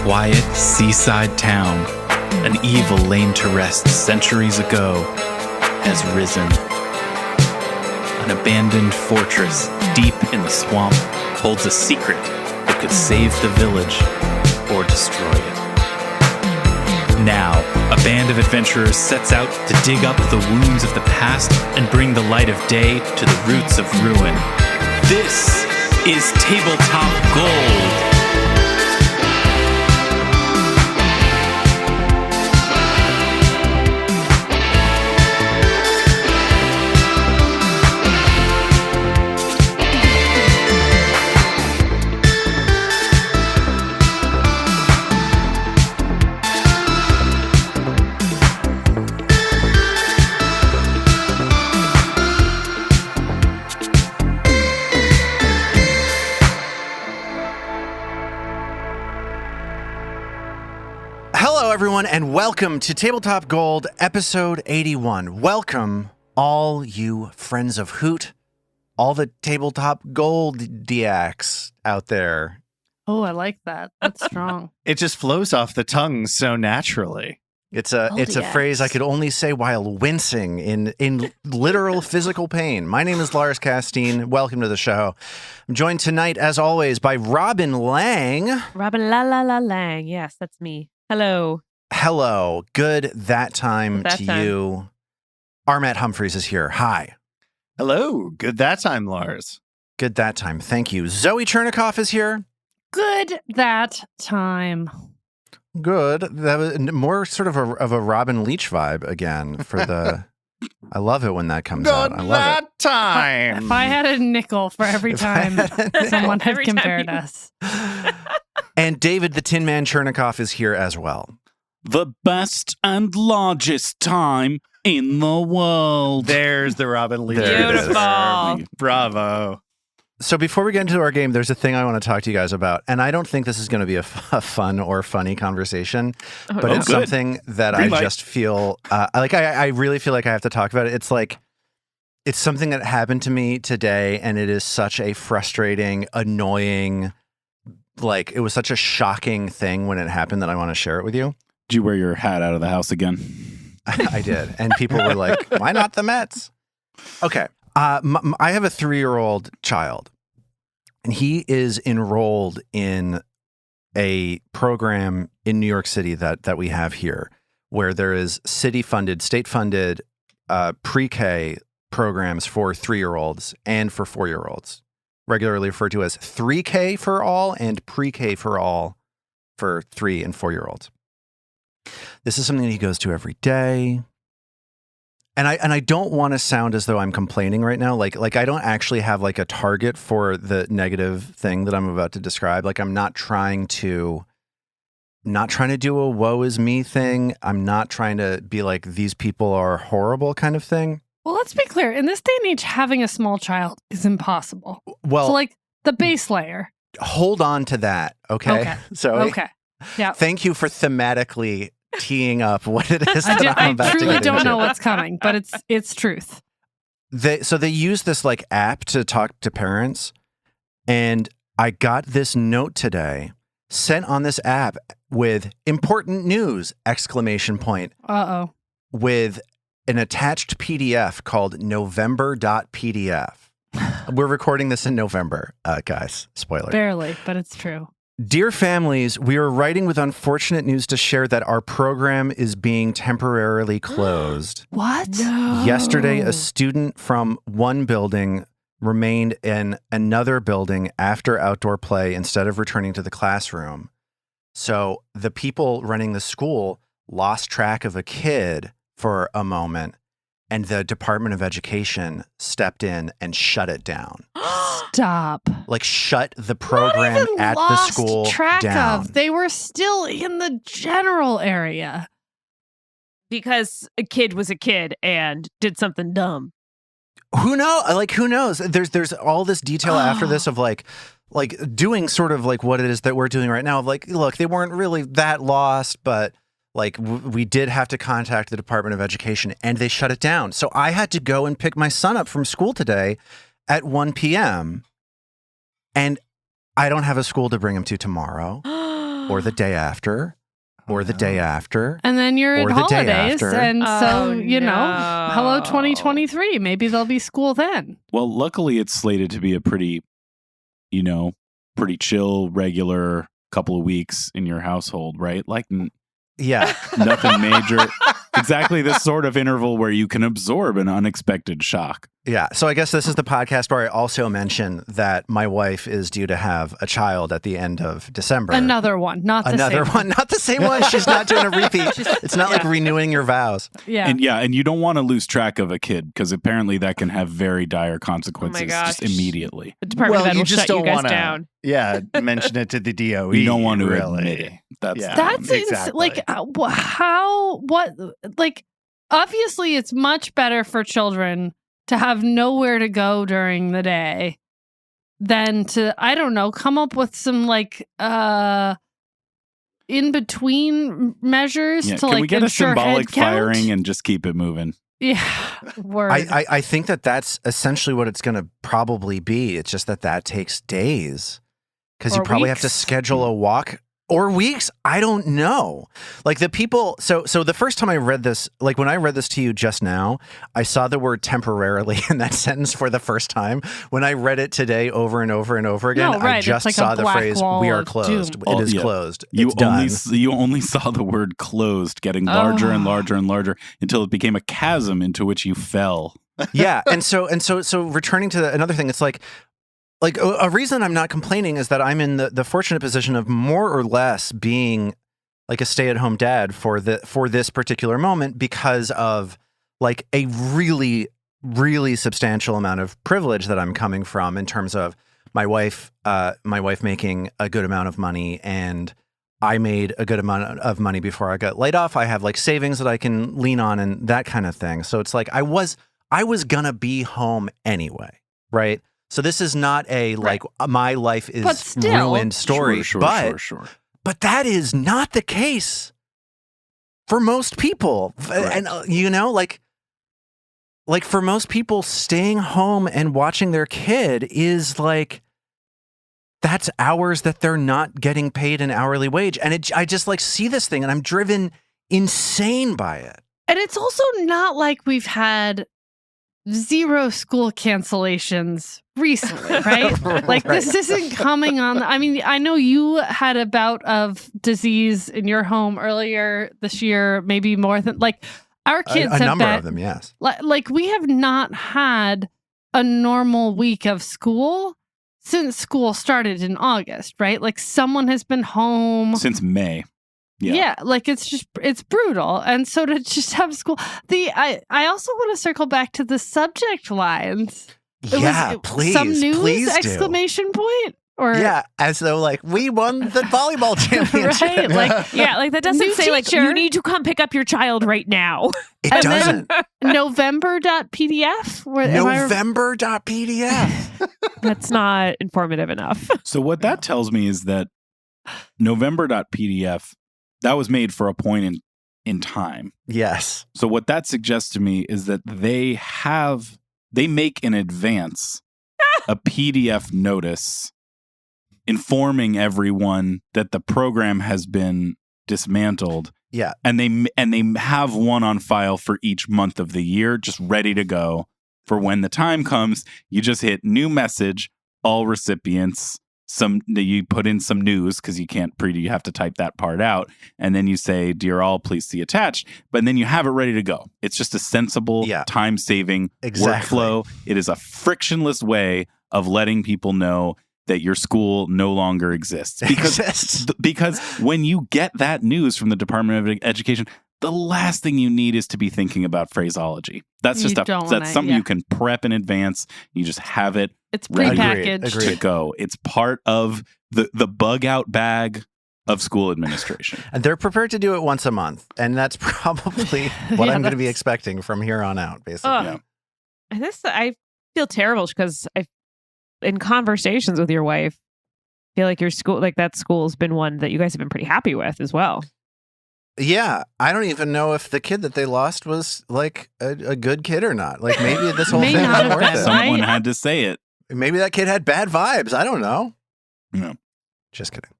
quiet seaside town, an evil laid to rest centuries ago, has risen. An abandoned fortress deep in the swamp holds a secret that could save the village or destroy it. Now, a band of adventurers sets out to dig up the wounds of the past and bring the light of day to the roots of ruin. This is Tabletop Gold. Everyone, and welcome to Tabletop Gold, episode 81. Welcome, all you friends of Hoot, all the Tabletop Gold DX out there. Oh, I like that. That's strong. It just flows off the tongue so naturally. It's a phrase I could only say while wincing in literal physical pain. My name is Lars Casteen. Welcome to the show. I'm joined tonight, as always, by Robin Lange. Robin Lange. Yes, that's me. Hello. Hello. Good that time to you. Armet Humphreys is here. Hi. Hello. Good that time, Lars. Good that time. Thank you. Zoe Chernicoff is here. Good that time. Good. That was more sort of a Robin Leach vibe again for the... I love it when that comes out. I love that it. Time. If I had a nickel for every time someone had compared us. And David the Tin Man Chernicoff is here as well. The best and largest time in the world. There's the Robin Leach. Beautiful. Bravo. So before we get into our game, there's a thing I want to talk to you guys about. And I don't think this is going to be a fun or funny conversation, but it's something that I just feel I really feel like I have to talk about it. It's something that happened to me today, and it is such a frustrating, annoying, it was such a shocking thing when it happened that I want to share it with you. Did you wear your hat out of the house again? I did. And people were like, why not the Mets? Okay. I have a 3-year-old child, and he is enrolled in a program in New York City that we have here, where there is city-funded, state-funded pre-K programs for 3-year-olds and for 4-year-olds, regularly referred to as 3K for all and pre-K for all for 3 and 4-year-olds. This is something that he goes to every day. And I don't want to sound as though I'm complaining right now. Like I don't actually have a target for the negative thing that I'm about to describe. I'm not trying to do a woe is me thing. I'm not trying to be like, these people are horrible kind of thing. Well, let's be clear. In this day and age, having a small child is impossible. Well, so the base layer. Hold on to that. Okay. So okay. Yeah. Thank you for thematically teeing up what it is that I'm about to get into. I truly don't know what's coming, but it's truth. They use this app to talk to parents, and I got this note today sent on this app with important news ! Uh-oh. With an attached PDF called November.pdf. We're recording this in November, guys. Spoiler. Barely, but it's true. Dear families, we are writing with unfortunate news to share that our program is being temporarily closed. What? No. Yesterday, a student from one building remained in another building after outdoor play instead of returning to the classroom. So the people running the school lost track of a kid for a moment, and the Department of Education stepped in and shut it down. Stop. Shut the program at the school down. They were still in the general area. Because a kid was a kid and did something dumb. Who knows? Who knows? There's all this detail after this of doing sort of what it is that we're doing right now. Of look, they weren't really that lost, but we did have to contact the Department of Education, and they shut it down. So I had to go and pick my son up from school today at 1 p.m. and I don't have a school to bring him to tomorrow. or the day after, or the day after. And then you're Or at the day holidays. after. And so, Oh, hello no. 2023. Maybe there'll be school then. Well, luckily it's slated to be a pretty chill, regular couple of weeks in your household, right? Like Yeah. nothing major. Exactly this sort of interval where you can absorb an unexpected shock. Yeah. So I guess this is the podcast where I also mention that my wife is due to have a child at the end of December. Another one, not the Another same one. Not the same one. She's not doing a repeat. It's not like renewing your vows. Yeah. And you don't want to lose track of a kid because apparently that can have very dire consequences gosh. just immediately. The Department of Ed you will just shut you don't guys want down. to mention it to the DOE. You don't want to really. admit it. That's exactly. Obviously it's much better for children to have nowhere to go during the day than to, I don't know, come up with some in between measures to Can we get a ensure symbolic head count? firing and just keep it moving? Yeah. Word. I think that's essentially what it's going to probably be. It's just that takes days because you Or probably have to weeks. schedule a walk or weeks. I don't know. Like the people. So the first time I read this, like when I read this to you just now, I saw the word temporarily in that sentence for the first time. When I read it today over and over and over again, No, right. I It's just like a saw the black phrase, wall we are of closed. doom. It is Yeah. closed. You It's done. only saw the word closed getting larger and larger and larger until it became a chasm into which you fell. Yeah. And so returning to another thing, it's like a reason I'm not complaining is that I'm in the fortunate position of more or less being like a stay-at-home dad for this particular moment because of like a really, really substantial amount of privilege that I'm coming from in terms of my wife making a good amount of money, and I made a good amount of money before I got laid off. I have like savings that I can lean on and that kind of thing. So it's like I was gonna be home anyway, right? So this is not a like my life But is still- ruined story, Sure. but that is not the case for most people. And like for most people, staying home and watching their kid is like that's hours that they're not getting paid an hourly wage. And I just like see this thing and I'm driven insane by it. And it's also not like we've had 0 school cancellations recently, right? Like this isn't coming on. I mean, I know you had a bout of disease in your home earlier this year, maybe more than like our kids A have number been, of them, yes. Like we have not had a normal week of school since school started in August, right? Like someone has been home Since May. Yeah, like it's brutal. And so to just have school, I also want to circle back to the subject lines. Please, some news please do. exclamation point or Yeah, as though like we won the volleyball championship. right, like Like that doesn't New say like teacher. you need to come pick up your child right now. It And doesn't. November.pdf where am I- November.pdf. That's not informative enough. So what that tells me is that November.pdf, that was made for a point in time. Yes. So what that suggests to me is that they make in advance a PDF notice informing everyone that the program has been dismantled. Yeah. And they have one on file for each month of the year, just ready to go for when the time comes. You just hit new message, all recipients. You put in some news because you have to type that part out, and then you say, "Dear all, please see attached." But then you have it ready to go. It's just a sensible, time-saving workflow. It is a frictionless way of letting people know that your school no longer exists. Because when you get that news from the Department of Education, the last thing you need is to be thinking about phraseology. That's just something you can prep in advance. You just have it. It's prepackaged. Agreed. To go. It's part of the bug out bag of school administration. And they're prepared to do it once a month. And that's probably what I'm going to be expecting from here on out, basically. And I feel terrible because in conversations with your wife, I feel like your school, like that school has been one that you guys have been pretty happy with as well. Yeah, I don't even know if the kid that they lost was like a good kid or not. Like maybe this whole May thing not wasn't have worth been. it. Someone had to say it. Maybe that kid had bad vibes. I don't know. No. Just kidding.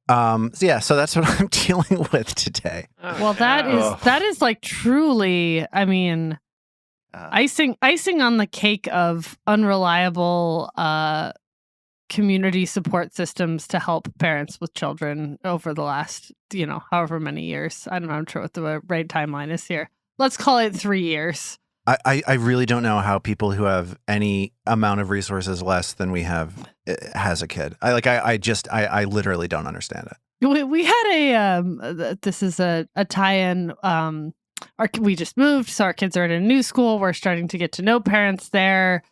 So that's what I'm dealing with today. Well, that is like truly, I mean, icing on the cake of unreliable community support systems to help parents with children over the last, however many years. I don't know. I'm sure what the right timeline is here. Let's call it 3 years. I really don't know how people who have any amount of resources less than we have has a kid. I literally don't understand it. We had this is a tie-in. We just moved, so our kids are at a new school. We're starting to get to know parents there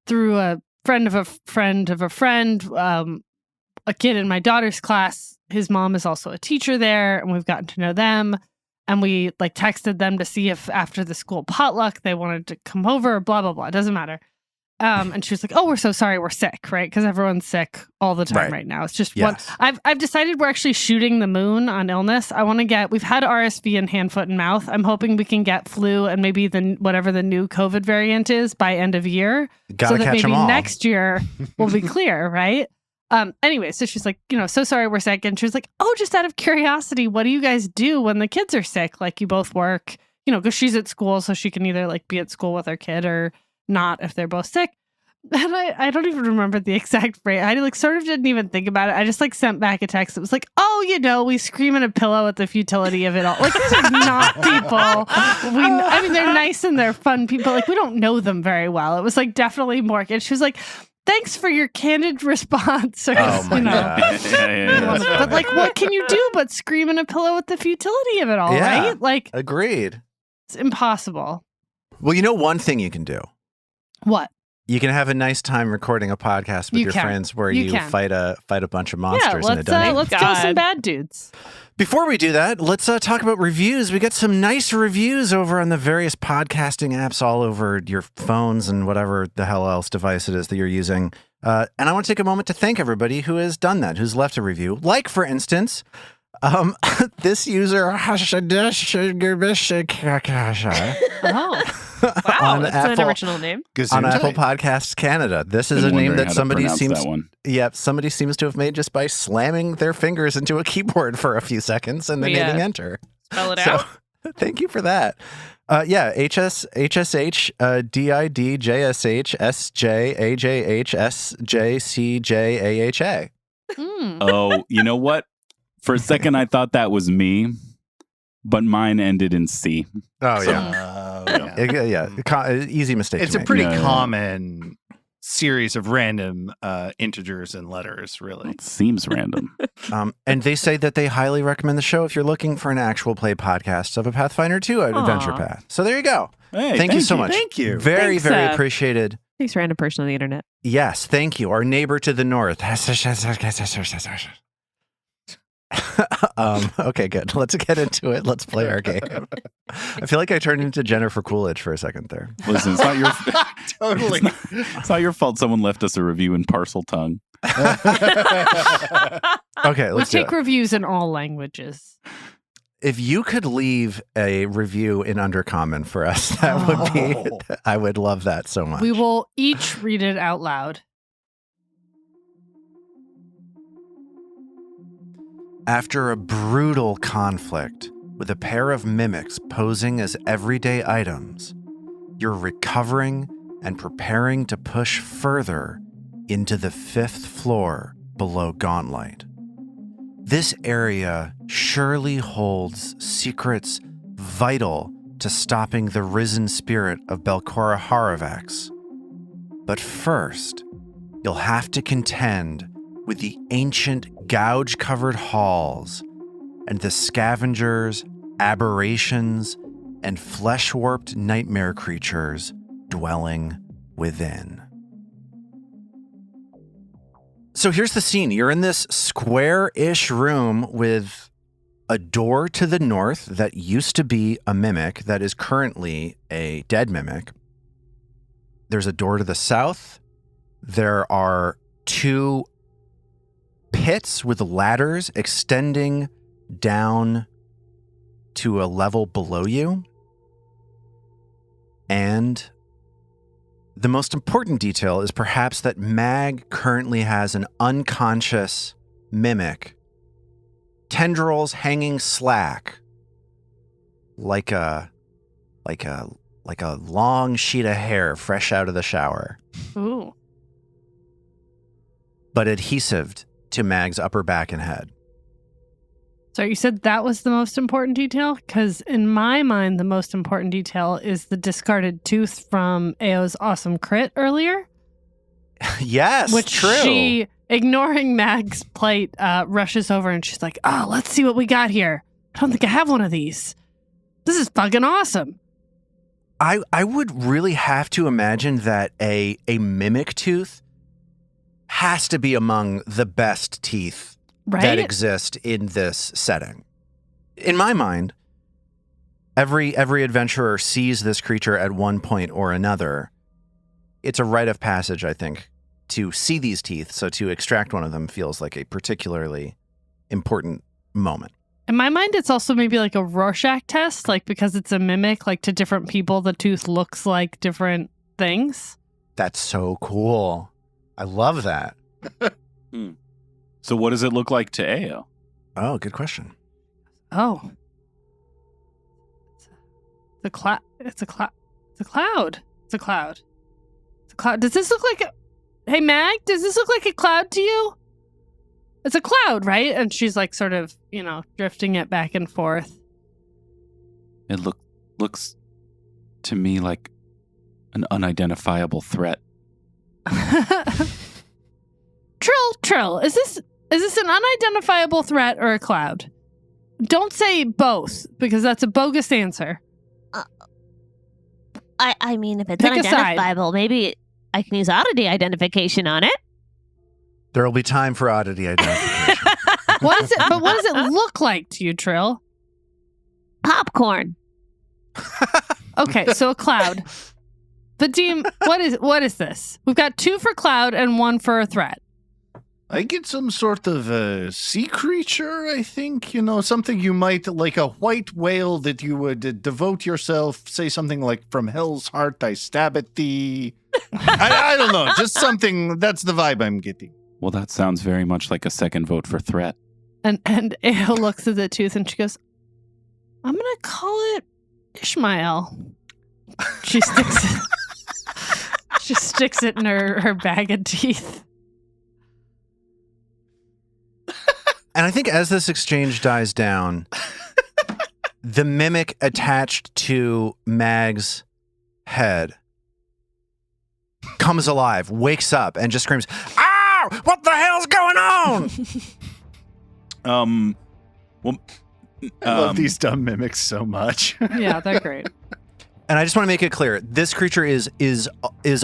through a friend of a friend of a friend. A kid in my daughter's class, his mom is also a teacher there, and we've gotten to know them. And we texted them to see if after the school potluck they wanted to come over, blah, blah, blah. It doesn't matter. And she was like, "Oh, we're so sorry, we're sick," right? Because everyone's sick all the time right now. It's just yes. I've decided we're actually shooting the moon on illness. We've had RSV and hand, foot, and mouth. I'm hoping we can get flu and maybe whatever the new COVID variant is by end of year. Gotta so that catch maybe 'em all. next year we'll be clear, right? Anyway, so she's like, so sorry we're sick. And she was like, "Oh, just out of curiosity, what do you guys do when the kids are sick? Like you both work, because she's at school, so she can either be at school with her kid or not if they're both sick." And I don't even remember the exact phrase. I sort of didn't even think about it. I just sent back a text that was like, "Oh, we scream in a pillow at the futility of it all." These are not people. They're nice and they're fun people. We don't know them very well. It was definitely more. And she was like, "Thanks for your candid response." Or, Oh my God. But what can you do but scream in a pillow at the futility of it all, Yeah. right? Agreed. It's impossible. Well, one thing you can do. What? You can have a nice time recording a podcast with your friends where you fight a bunch of monsters in a dungeon. Let's kill some bad dudes. Before we do that, let's talk about reviews. We got some nice reviews over on the various podcasting apps all over your phones and whatever the hell else device it is that you're using. And I want to take a moment to thank everybody who has done that, who's left a review. Like, for instance, this user... Wow, that's an Apple, original name. on Apple Podcasts Canada. This is a name that somebody seems to have made just by slamming their fingers into a keyboard for a few seconds and then hitting enter. Spell it out. Thank you for that. HSH DID JSH SJ AJH SJ CJAHA. Oh, you know what? For a second, I thought that was me, but mine ended in C. Oh, yeah. Easy mistake. It's to a make. pretty common series of random integers and letters, really. It seems random. And they say that they highly recommend the show if you're looking for an actual play podcast of a Pathfinder 2 adventure path. So there you go. Hey, thank you so much. Thank you. Very, Thanks, very appreciated. Thanks, random person on the internet. Yes, thank you. Our neighbor to the north. Okay, good. Let's get into it. Let's play our game. I feel like I turned into Jennifer Coolidge for a second there. Listen, it's not your Totally. It's not your fault someone left us a review in parcel tongue. Okay, We let's do take it. reviews in all languages. If you could leave a review in Undercommon for us, that would be, I would love that so much. We will each read it out loud. After a brutal conflict with a pair of mimics posing as everyday items, you're recovering and preparing to push further into the 5th floor below Gauntlet. This area surely holds secrets vital to stopping the risen spirit of Belcora Haravax. But first, you'll have to contend with the ancient gouge-covered halls and the scavengers, aberrations, and flesh-warped nightmare creatures dwelling within. So here's the scene. You're in this square-ish room with a door to the north that used to be a mimic that is currently a dead mimic. There's a door to the south. There are 2 pits with ladders extending down to a level below you. And the most important detail is perhaps that Mag currently has an unconscious mimic tendrils hanging slack, like a long sheet of hair fresh out of the shower, Ooh. but adhesive to Mag's upper back and head. So you said that was the most important detail? Because in my mind, the most important detail is the discarded tooth from Ao's awesome crit earlier. Yes, Which true. she, ignoring Mag's plight, rushes over and she's like, oh, let's see what we got here. I don't think I have one of these. This is fucking awesome. I would really have to imagine that a mimic tooth has to be among the best teeth Right? that exist in this setting. In my mind, every adventurer sees this creature at one point or another. It's a rite of passage, I think, to see these teeth, so to extract one of them feels like a particularly important moment. In my mind, it's also maybe like a Rorschach test, like because it's a mimic, like to different people, the tooth looks like different things. That's so cool. I love that. So what does it look like to Ao? Oh, good question. Oh. It's a cloud. It's a cloud. It's a cloud. It's a cloud. It's a cloud. Does this look like a... Hey, Mag, does this look like a cloud to you? It's a cloud, right? And she's like sort of, drifting it back and forth. It looks to me like an unidentifiable threat. Trill, is this an unidentifiable threat or a cloud? Don't say both, because that's a bogus answer. I mean, if it's Pick a side. unidentifiable, maybe I can use oddity identification on it. There will be time for oddity identification. What does it look like to you, Trill? Popcorn. Okay, so a cloud. Vadim, what is this? We've got 2 for cloud and 1 for a threat. I get some sort of sea creature, I think. Something you might, like a white whale that you would devote yourself, say something like, from hell's heart I stab at thee. I don't know, just something, that's the vibe I'm getting. Well, that sounds very much like a second vote for threat. And Ao looks at the tooth and she goes, I'm going to call it Ishmael. She sticks it in her bag of teeth. And I think as this exchange dies down, the mimic attached to Mag's head comes alive, wakes up, and just screams, "Ow! What the hell's going on?" I love these dumb mimics so much. Yeah, they're great. And I just want to make it clear, this creature is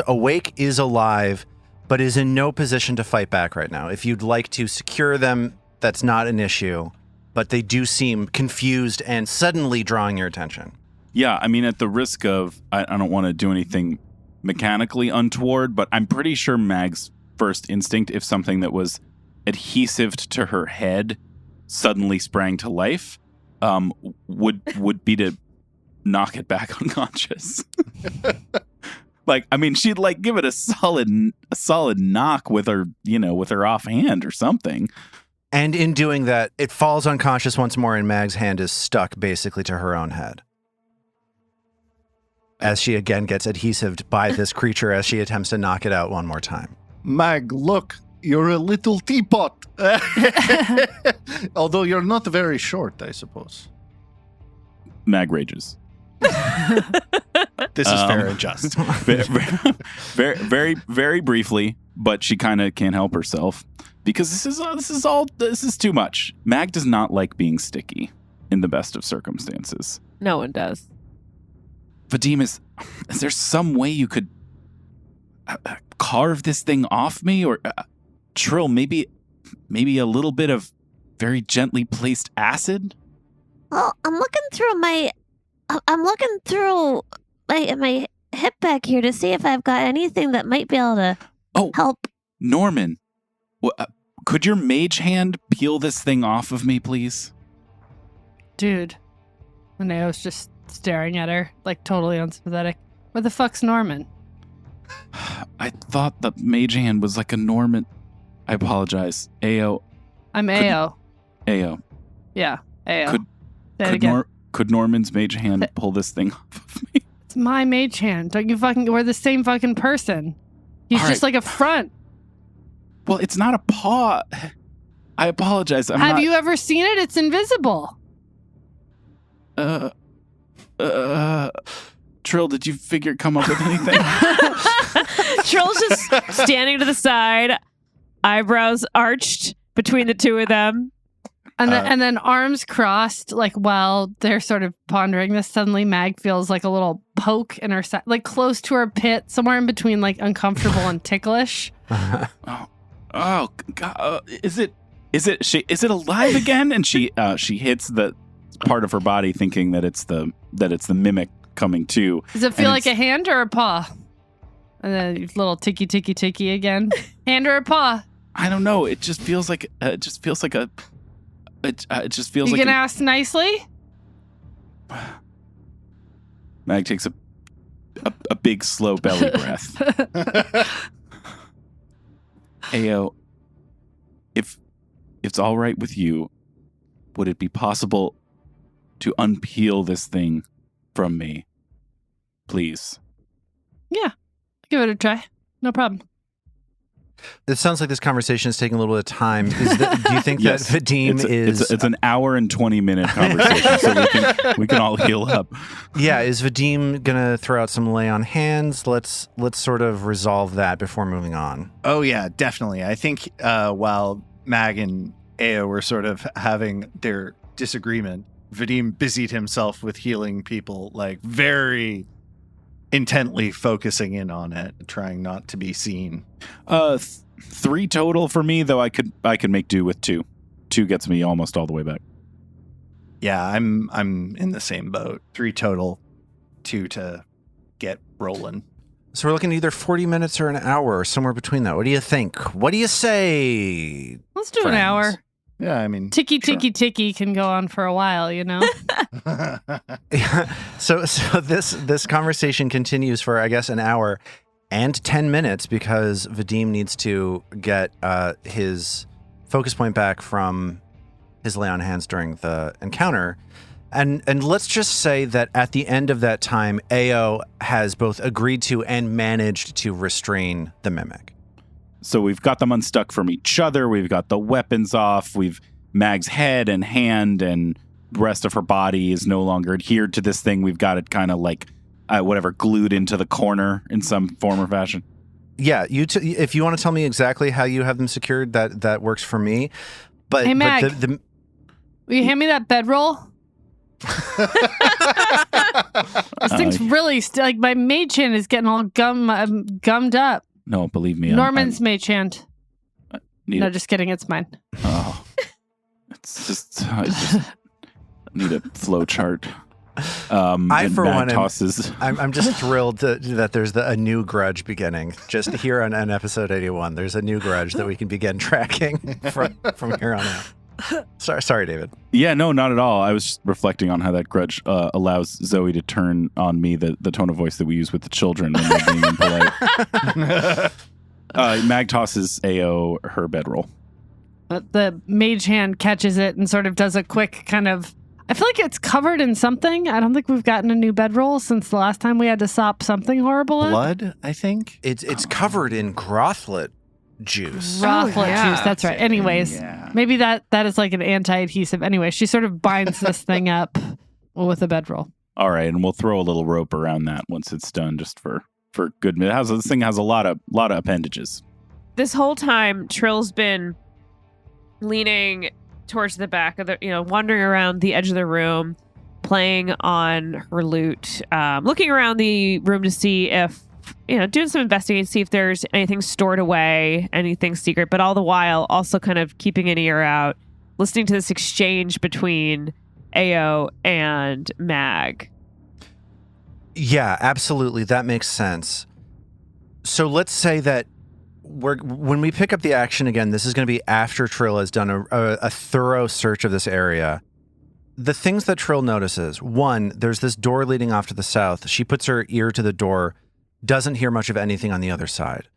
awake, is alive, but is in no position to fight back right now. If you'd like to secure them, that's not an issue, but they do seem confused and suddenly drawing your attention. Yeah, I mean, at the risk of, I don't want to do anything mechanically untoward, but I'm pretty sure Mag's first instinct, if something that was adhesive to her head suddenly sprang to life, would be to knock it back unconscious. She'd give it a solid knock with her, with her offhand or something. And in doing that, it falls unconscious once more, and Mag's hand is stuck basically to her own head. As she again gets adhesived by this creature as she attempts to knock it out one more time. Mag, look, you're a little teapot. Although you're not very short, I suppose. Mag rages. This is fair and just. Very, very, very briefly, but she kind of can't help herself because this is too much. Mag does not like being sticky in the best of circumstances. No one does. Vadim, is there some way you could carve this thing off me, or Trill, maybe a little bit of very gently placed acid? Well, I'm looking through my hip back here to see if I've got anything that might be able to help. Norman, could your mage hand peel this thing off of me, please? Dude. And Ao's just staring at her, totally unsympathetic. Where the fuck's Norman? I thought the mage hand was like a Norman. I apologize. Ao. I'm Ao. Ao. Yeah. Ayo. Could- Say it again. Could Norman's mage hand pull this thing off of me? It's my mage hand. Don't you we're the same fucking person. He's All just like a front. Well, it's not a paw. I apologize. Have you ever seen it? It's invisible. Trill, did you come up with anything? Trill's just standing to the side, eyebrows arched between the two of them. And then arms crossed, like while they're sort of pondering this, suddenly Mag feels like a little poke in her side, like close to her pit, somewhere in between like uncomfortable and ticklish. Oh God! Is it alive again? And she hits the part of her body, thinking that it's the mimic coming to. Does it feel like a hand or a paw? And then a little ticky ticky ticky again. Hand or a paw? I don't know. It just feels like It just feels like You can ask nicely. Mag takes a big slow belly breath. Ayo, if it's all right with you, would it be possible to unpeel this thing from me, please? Yeah, give it a try. No problem. It sounds like this conversation is taking a little bit of time. Do you think Yes. that Vadim is... It's an hour and 20-minute conversation, so we can all heal up. Yeah, is Vadim going to throw out some lay on hands? Let's sort of resolve that before moving on. Oh, yeah, definitely. I think while Mag and Ayo were sort of having their disagreement, Vadim busied himself with healing people, like very intently focusing in on it, trying not to be seen. 3 total for me, though I could make do with 2. 2 gets me almost all the way back. Yeah, I'm in the same boat. 3 total, 2 to get rolling. So we're looking at either 40 minutes or an hour or somewhere between that. What do you think? What do you say? Let's do friends? an hour. Yeah, I mean, Ticky sure. ticky ticky can go on for a while, you know. So this conversation continues for, I guess, an hour and 10 minutes because Vadim needs to get his focus point back from his lay on hands during the encounter. And let's just say that at the end of that time, Ayo has both agreed to and managed to restrain the mimic. So we've got them unstuck from each other. We've got the weapons off. We've Mag's head and hand and the rest of her body is no longer adhered to this thing. We've got it kind of like glued into the corner in some form or fashion. Yeah, if you want to tell me exactly how you have them secured, that works for me. But Hey, Mag. But Will you hand me that bedroll? This thing's really like my mage hand is getting all gummed up. No, believe me. Norman's mage hand. Need No, a- just kidding. It's mine. Oh, I just need a flow chart. And for Mag one, tosses. I'm just thrilled that there's a new grudge beginning. Just here on episode 81, there's a new grudge that we can begin tracking from here on out. Sorry, David. Yeah, no, not at all. I was just reflecting on how that grudge allows Zoe to turn on me the tone of voice that we use with the children when they're being impolite. Mag tosses Ayo her bedroll. The mage hand catches it and sort of does a quick kind of. I feel like it's covered in something. I don't think we've gotten a new bedroll since the last time we had to sop something horrible up. Blood, I think. It's covered in grothlet juice. Rothlet yeah. juice. That's right. Anyways, Yeah. maybe that is like an anti-adhesive. Anyway, she sort of binds this thing up with a bedroll. All right, and we'll throw a little rope around that once it's done, just for good. This thing has a lot of appendages. This whole time, Trill's been leaning towards the back of the, wandering around the edge of the room, playing on her lute, looking around the room to see if, doing some investigating, see if there's anything stored away, anything secret, but all the while also kind of keeping an ear out, listening to this exchange between Ayo and Mag. Yeah, absolutely. That makes sense. So let's say that when we pick up the action again, this is going to be after Trill has done a thorough search of this area. The things that Trill notices, one, there's this door leading off to the south. She puts her ear to the door, doesn't hear much of anything on the other side.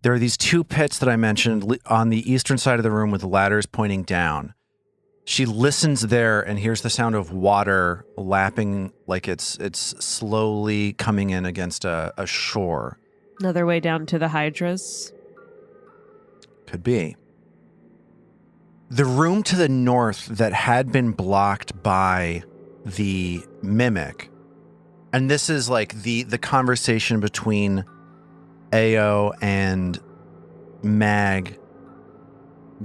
There are these 2 pits that I mentioned on the eastern side of the room with ladders pointing down. She listens there and hears the sound of water lapping, like it's slowly coming in against a shore. Another way down to the hydras. Could be. The room to the north that had been blocked by the mimic, and this is like the conversation between Ao and Mag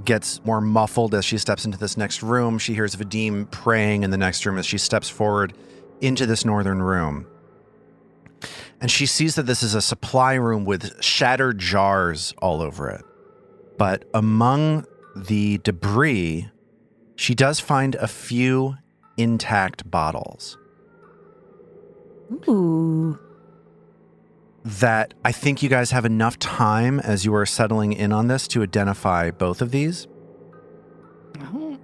gets more muffled as she steps into this next room. She hears Vadim praying in the next room as she steps forward into this northern room. And she sees that this is a supply room with shattered jars all over it. But among the debris, she does find a few intact bottles. Ooh. That I think you guys have enough time as you are settling in on this to identify both of these. Oh.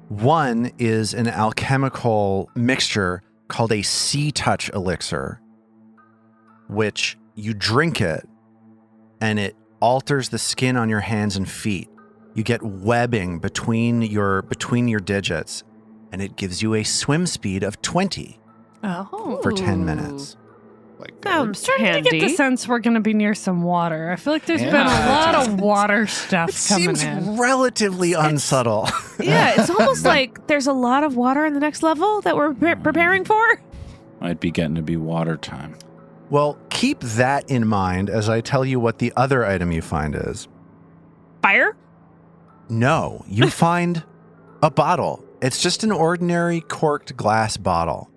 One is an alchemical mixture called a sea touch elixir, which you drink it and it alters the skin on your hands and feet. You get webbing between your digits, and it gives you a swim speed of 20 for 10 minutes. I'm Starting to get the sense we're going to be near some water. I feel like there's been a lot of water stuff It coming seems in. relatively unsubtle. Yeah, it's almost like there's a lot of water in the next level that we're preparing for. Might be getting to be water time. Well, keep that in mind as I tell you what the other item you find is. Fire? No, you find a bottle. It's just an ordinary corked glass bottle.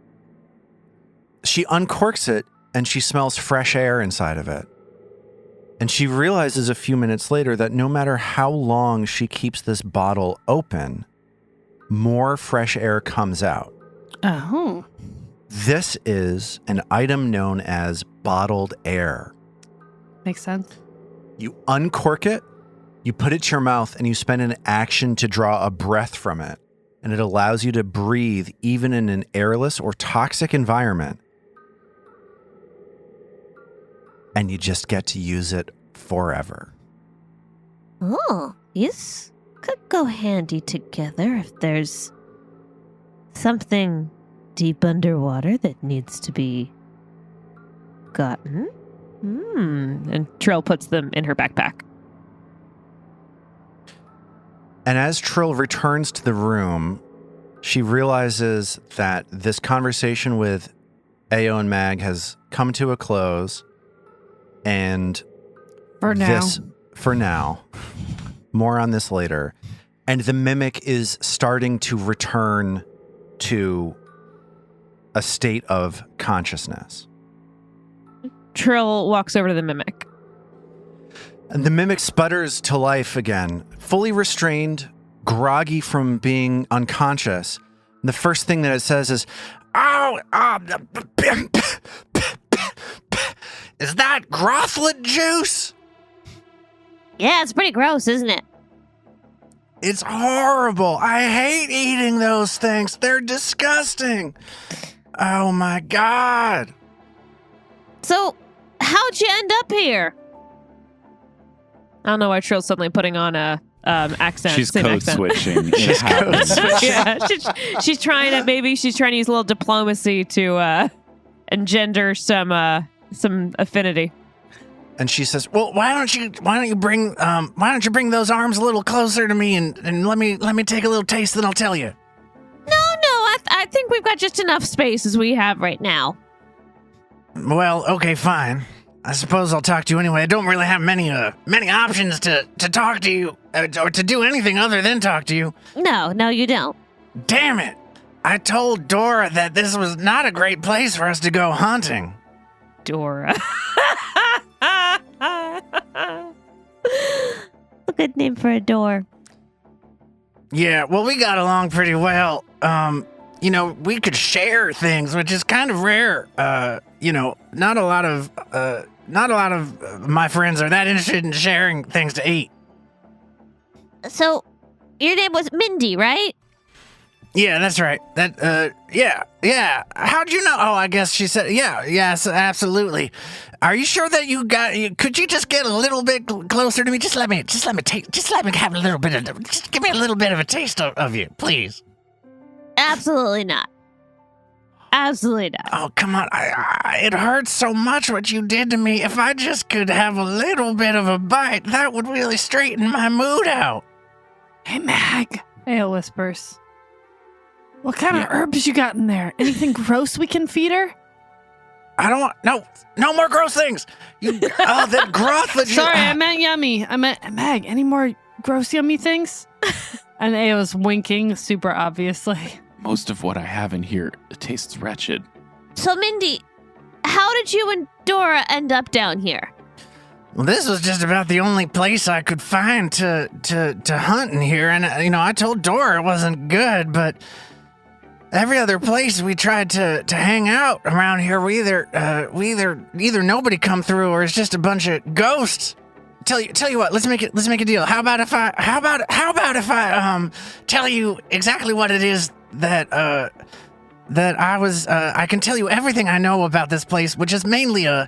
She uncorks it, and she smells fresh air inside of it. And she realizes a few minutes later that no matter how long she keeps this bottle open, more fresh air comes out. Oh. This is an item known as bottled air. Makes sense. You uncork it, you put it to your mouth, and you spend an action to draw a breath from it. And it allows you to breathe even in an airless or toxic environment. And you just get to use it forever. Oh, these could go handy together if there's something deep underwater that needs to be gotten. And Trill puts them in her backpack. And as Trill returns to the room, she realizes that this conversation with Ao and Mag has come to a close. And For now, more on this later. And the mimic is starting to return to a state of consciousness. Trill walks over to the mimic. And the mimic sputters to life again, fully restrained, groggy from being unconscious. And the first thing that it says is, "Oh, is that grothlet juice? Yeah, it's pretty gross, isn't it? It's horrible. I hate eating those things. They're disgusting. Oh my God." So, how'd you end up here? I don't know why Trill's suddenly putting on a accent. She's same code accent. switching. It happens. Yeah, she's trying to use a little diplomacy to engender some affinity. And she says, "Well, why don't you bring those arms a little closer to me and let me take a little taste, then I'll tell you." No, I think we've got just enough space as we have right now. Well, okay, fine. I suppose I'll talk to you anyway. I don't really have many options to talk to you or to do anything other than talk to you. No, you don't. Damn it! I told Dora that this was not a great place for us to go hunting. Dora. A good name for a door. Yeah, well, we got along pretty well. We could share things, which is kind of rare. Not a lot of my friends are that interested in sharing things to eat. So, your name was Mindy, right? Yeah, that's right. Yeah. How'd you know? Oh, I guess she said, yes, absolutely. Are you sure that could you just get a little bit closer to me? Just let me have a little bit just give me a little bit of a taste of you, please. Absolutely not. Absolutely not. Oh, come on. It hurts so much what you did to me. If I just could have a little bit of a bite, that would really straighten my mood out. Hey, Mag. Ale whispers. What kind of herbs you got in there? Anything gross we can feed her? I don't want... No more gross things. That broth that you... Sorry, I meant yummy. I meant, Mag, any more gross yummy things? And Ao's winking, super obviously. Most of what I have in here tastes wretched. So, Mindy, how did you and Dora end up down here? Well, this was just about the only place I could find to hunt in here. And, I told Dora it wasn't good, but every other place we tried to hang out around here, we either nobody come through or it's just a bunch of ghosts. Tell you what, let's make a deal. How about if I tell you exactly what it is that I can tell you everything I know about this place, which is mainly a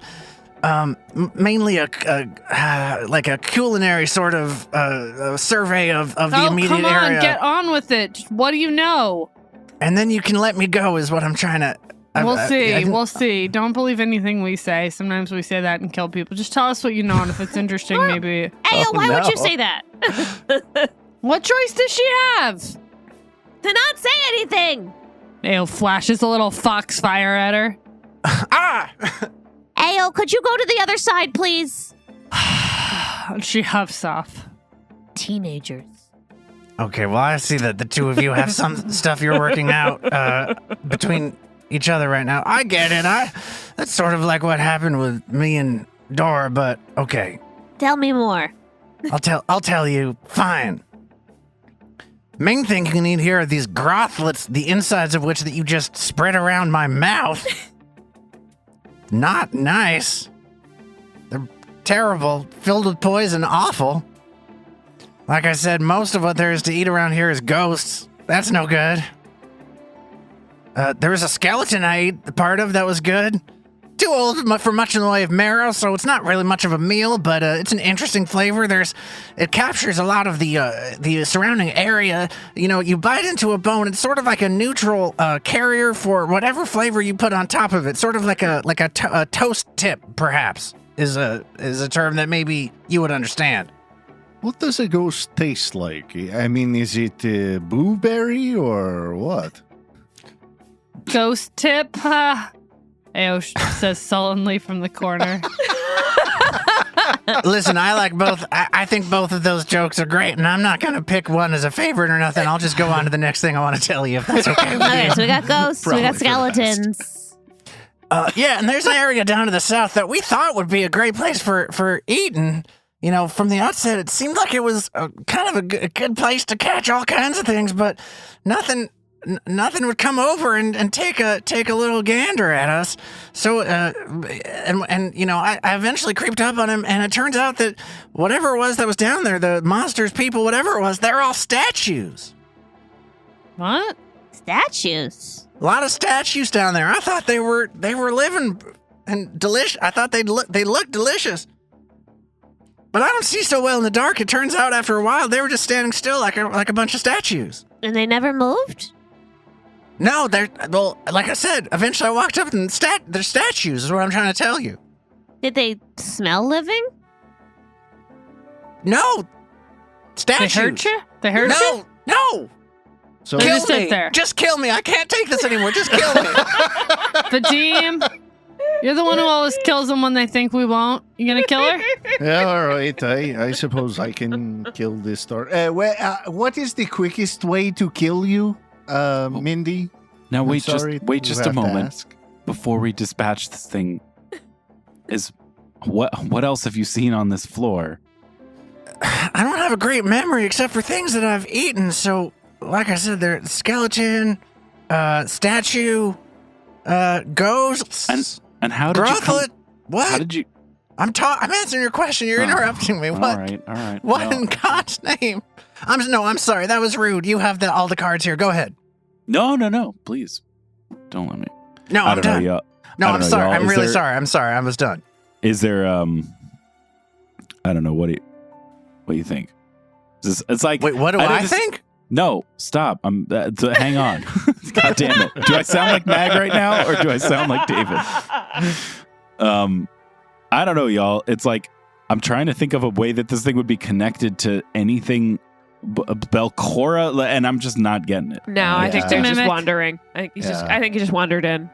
culinary sort of survey of the immediate area. Come on, get on with it. What do you know? And then you can let me go is what I'm trying to... We'll see. Don't believe anything we say. Sometimes we say that and kill people. Just tell us what you know, and if it's interesting, maybe... Ayo, why would you say that? What choice does she have? To not say anything! Ayo flashes a little foxfire at her. Ayo, could you go to the other side, please? She huffs off. Teenagers. Okay, well, I see that the two of you have some stuff you're working out between each other right now. I get it. That's sort of like what happened with me and Dora, but okay. Tell me more. I'll tell you. Fine. Main thing you need here are these grothlets, the insides of which that you just spread around my mouth. Not nice. They're terrible, filled with poison, awful. Like I said, most of what there is to eat around here is ghosts. That's no good. There was a skeleton I ate part of that was good. Too old for much in the way of marrow, so it's not really much of a meal, but it's an interesting flavor. It captures a lot of the surrounding area. You bite into a bone. It's sort of like a neutral carrier for whatever flavor you put on top of it. Sort of like a toast tip, perhaps, is a term that maybe you would understand. What does a ghost taste like? I mean, is it blueberry or what? Ghost tip? Ao says sullenly from the corner. Listen, I like both. I think both of those jokes are great, and I'm not going to pick one as a favorite or nothing. I'll just go on to the next thing I want to tell you, if that's okay with Okay, you. so we got ghosts, we got skeletons. Yeah, and there's an area down to the south that we thought would be a great place for eating. From the outset, it seemed like it was kind of a good place to catch all kinds of things, but nothing would come over and take a little gander at us. So, I eventually creeped up on him, and it turns out that whatever it was that was down there, the monsters, people, whatever it was, they're all statues. What? Statues? A lot of statues down there. I thought they were living and delicious. I thought they looked delicious. But I don't see so well in the dark. It turns out after a while, they were just standing still like a bunch of statues. And they never moved? No, like I said, eventually I walked up and they're statues is what I'm trying to tell you. Did they smell living? No. Statues. They hurt you? They hurt you? No. So They Kill just me. sit there. Just kill me. I can't take this anymore. Just kill me. Vadim, you're the one who always kills them when they think we won't. You gonna kill her? yeah, all right. I suppose I can kill this star. What is the quickest way to kill you, Mindy? Now I'm wait sorry just to a have to moment ask. before we dispatch this thing. Is what else have you seen on this floor? I don't have a great memory except for things that I've eaten. So, like I said, they're skeleton, statue, ghosts, And how did you Grothlet. What? How did you? I'm answering your question. You're interrupting me. What? All right. What Well, in God's name? I'm sorry. That was rude. You have all the cards here. Go ahead. No. Please. Don't let me. No, I I'm don't know, done. y'all. No, I don't I'm know, sorry. y'all. I'm Is really there- sorry. I'm sorry. I was done. Is there, I don't know. What do you think? It's like, Wait, what do I think? No, stop. Hang on. God damn it. Do I sound like Mag right now or do I sound like David? I don't know, y'all. It's like I'm trying to think of a way that this thing would be connected to anything Belcora, and I'm just not getting it. No, I think they're just Mimic. wandering. I think he just wandered in.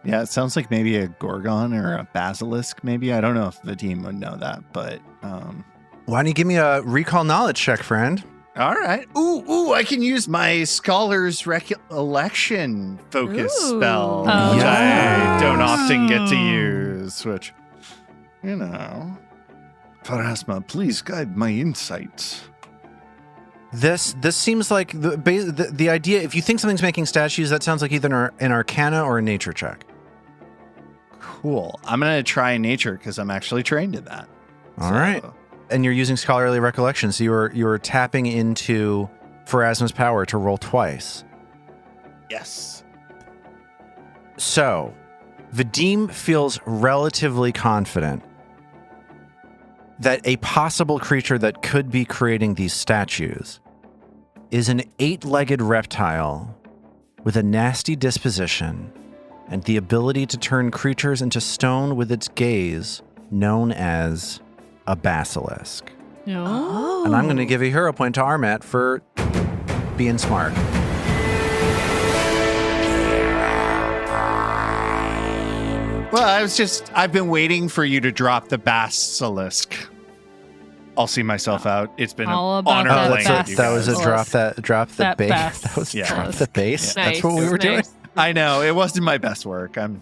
Yeah, it sounds like maybe a Gorgon or a Basilisk, maybe. I don't know if the team would know that, but Why don't you give me a recall knowledge check, friend? all right. Ooh, I can use my Scholar's Recollection focus Ooh. spell, Oh. which I don't Yes. often get to use, which, Pharasma, please guide my insights. This seems like the idea. If you think something's making statues, that sounds like either an Arcana or a Nature check. Cool. I'm going to try nature because I'm actually trained in that. All right. And you're using Scholarly Recollection, so you were tapping into Pharasma's power to roll twice. Yes. So, Vadim feels relatively confident that a possible creature that could be creating these statues is an 8-legged reptile with a nasty disposition and the ability to turn creatures into stone with its gaze, known as a basilisk. No. And I'm going to give a hero point to Armat for being smart. Well, I've been waiting for you to drop the basilisk. I'll see myself out. It's been All an about honor that playing with you That was a guys. drop the That base. bass. That was Yeah. drop the base. Nice, That's what we were doing. nice. I know it wasn't my best work. I'm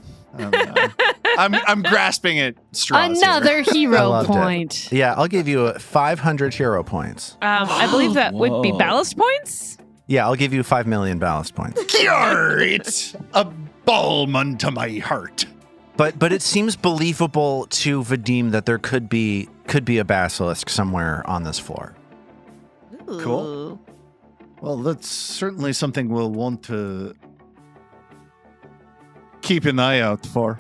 grasping at straws. here. Another I hero loved it. point. Yeah, I'll give you 500 hero points. I believe that would be Whoa. ballast points. Yeah, I'll give you 5 million ballast points. Yar, it's a balm unto my heart. But it seems believable to Vadim that there could be a basilisk somewhere on this floor. Cool. Well, that's certainly something we'll want to keep an eye out for.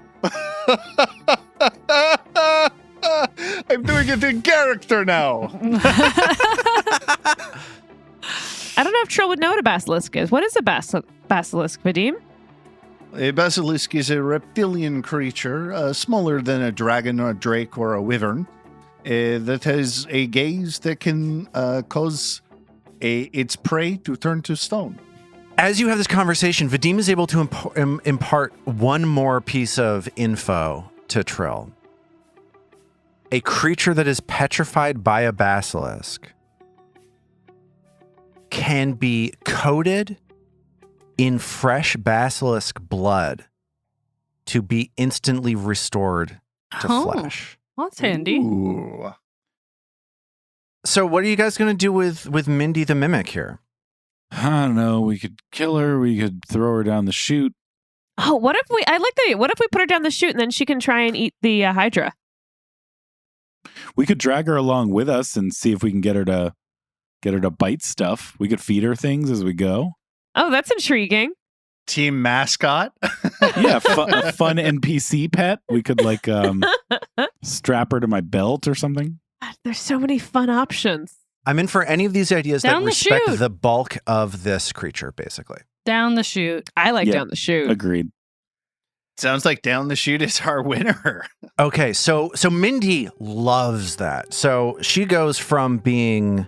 I'm doing it in character now. I don't know if Trill would know what a basilisk is. What is a basilisk, Vadim? A basilisk is a reptilian creature, smaller than a dragon or a drake or a wyvern, that has a gaze that can cause its prey to turn to stone. As you have this conversation, Vadim is able to impart one more piece of info to Trill. A creature that is petrified by a basilisk can be coated in fresh basilisk blood to be instantly restored to Oh. flesh. That's handy. Ooh. So what are you guys going to do with Mindy the Mimic here? I don't know. We could kill her. We could throw her down the chute. Oh, what if I like that. What if we put her down the chute and then she can try and eat the Hydra? We could drag her along with us and see if we can get her to bite stuff. We could feed her things as we go. Oh, that's intriguing. Team mascot. Yeah, a fun NPC pet. We could strap her to my belt or something. God, there's so many fun options. I'm in for any of these ideas that Down the respect chute. the bulk of this creature, basically. Down the chute. I like Yeah. down the chute. Agreed. Sounds like down the chute is our winner. Okay, so Mindy loves that. So she goes from being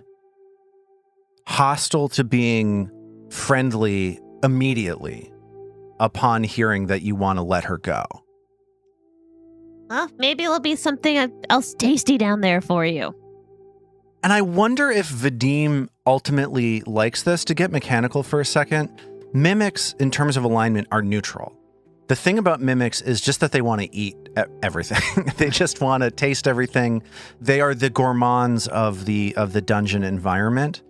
hostile to being friendly immediately upon hearing that you want to let her go. Well, maybe it'll be something else tasty down there for you. And I wonder if Vadim ultimately likes this. To get mechanical for a second, mimics in terms of alignment are neutral. The thing about mimics is just that they want to eat everything. They just want to taste everything. They are the gourmands of the dungeon environment.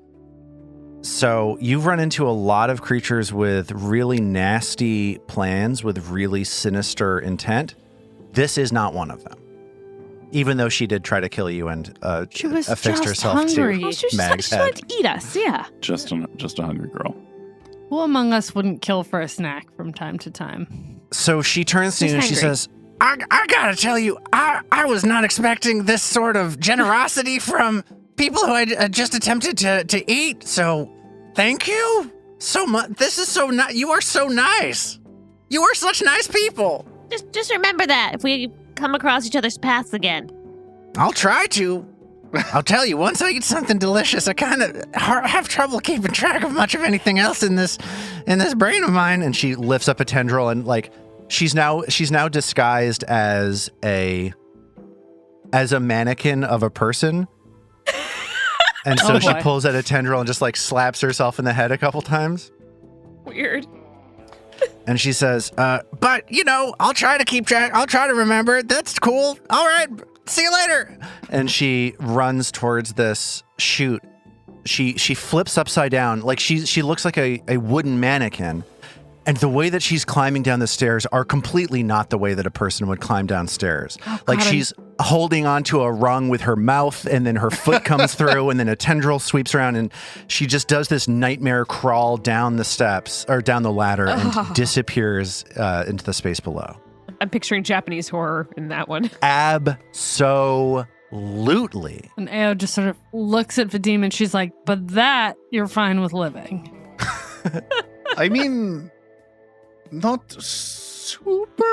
So you've run into a lot of creatures with really nasty plans, with really sinister intent. This is not one of them. Even though she did try to kill you and She was affixed just herself hungry. to Oh, she Mag's wanted head. to eat us. Yeah. Just a hungry girl. Who among us wouldn't kill for a snack from time to time? So she turns to Who's you and she hungry? says, I gotta tell you, I was not expecting this sort of generosity from people who I just attempted to eat. So thank you so much. This is so nice. You are so nice. You are such nice people. Just remember that if we come across each other's paths again. I'll try to. I'll tell you, once I eat something delicious, I kind of have trouble keeping track of much of anything else in this brain of mine. And she lifts up a tendril and like she's now disguised as a mannequin of a person. And so Oh, she boy. pulls out a tendril and just like slaps herself in the head a couple times. Weird. And she says, but you know, I'll try to keep track. I'll try to remember. That's cool. All right. See you later. And she runs towards this chute. She flips upside down. Like she looks like a wooden mannequin. And the way that she's climbing down the stairs are completely not the way that a person would climb downstairs. Like God, she's holding onto a rung with her mouth, and then her foot comes through, and then a tendril sweeps around, and she just does this nightmare crawl down the steps or down the ladder and disappears into the space below. I'm picturing Japanese horror in that one. Absolutely. And Ao just sort of looks at Vadim and she's like, but that you're fine with living. I mean, not super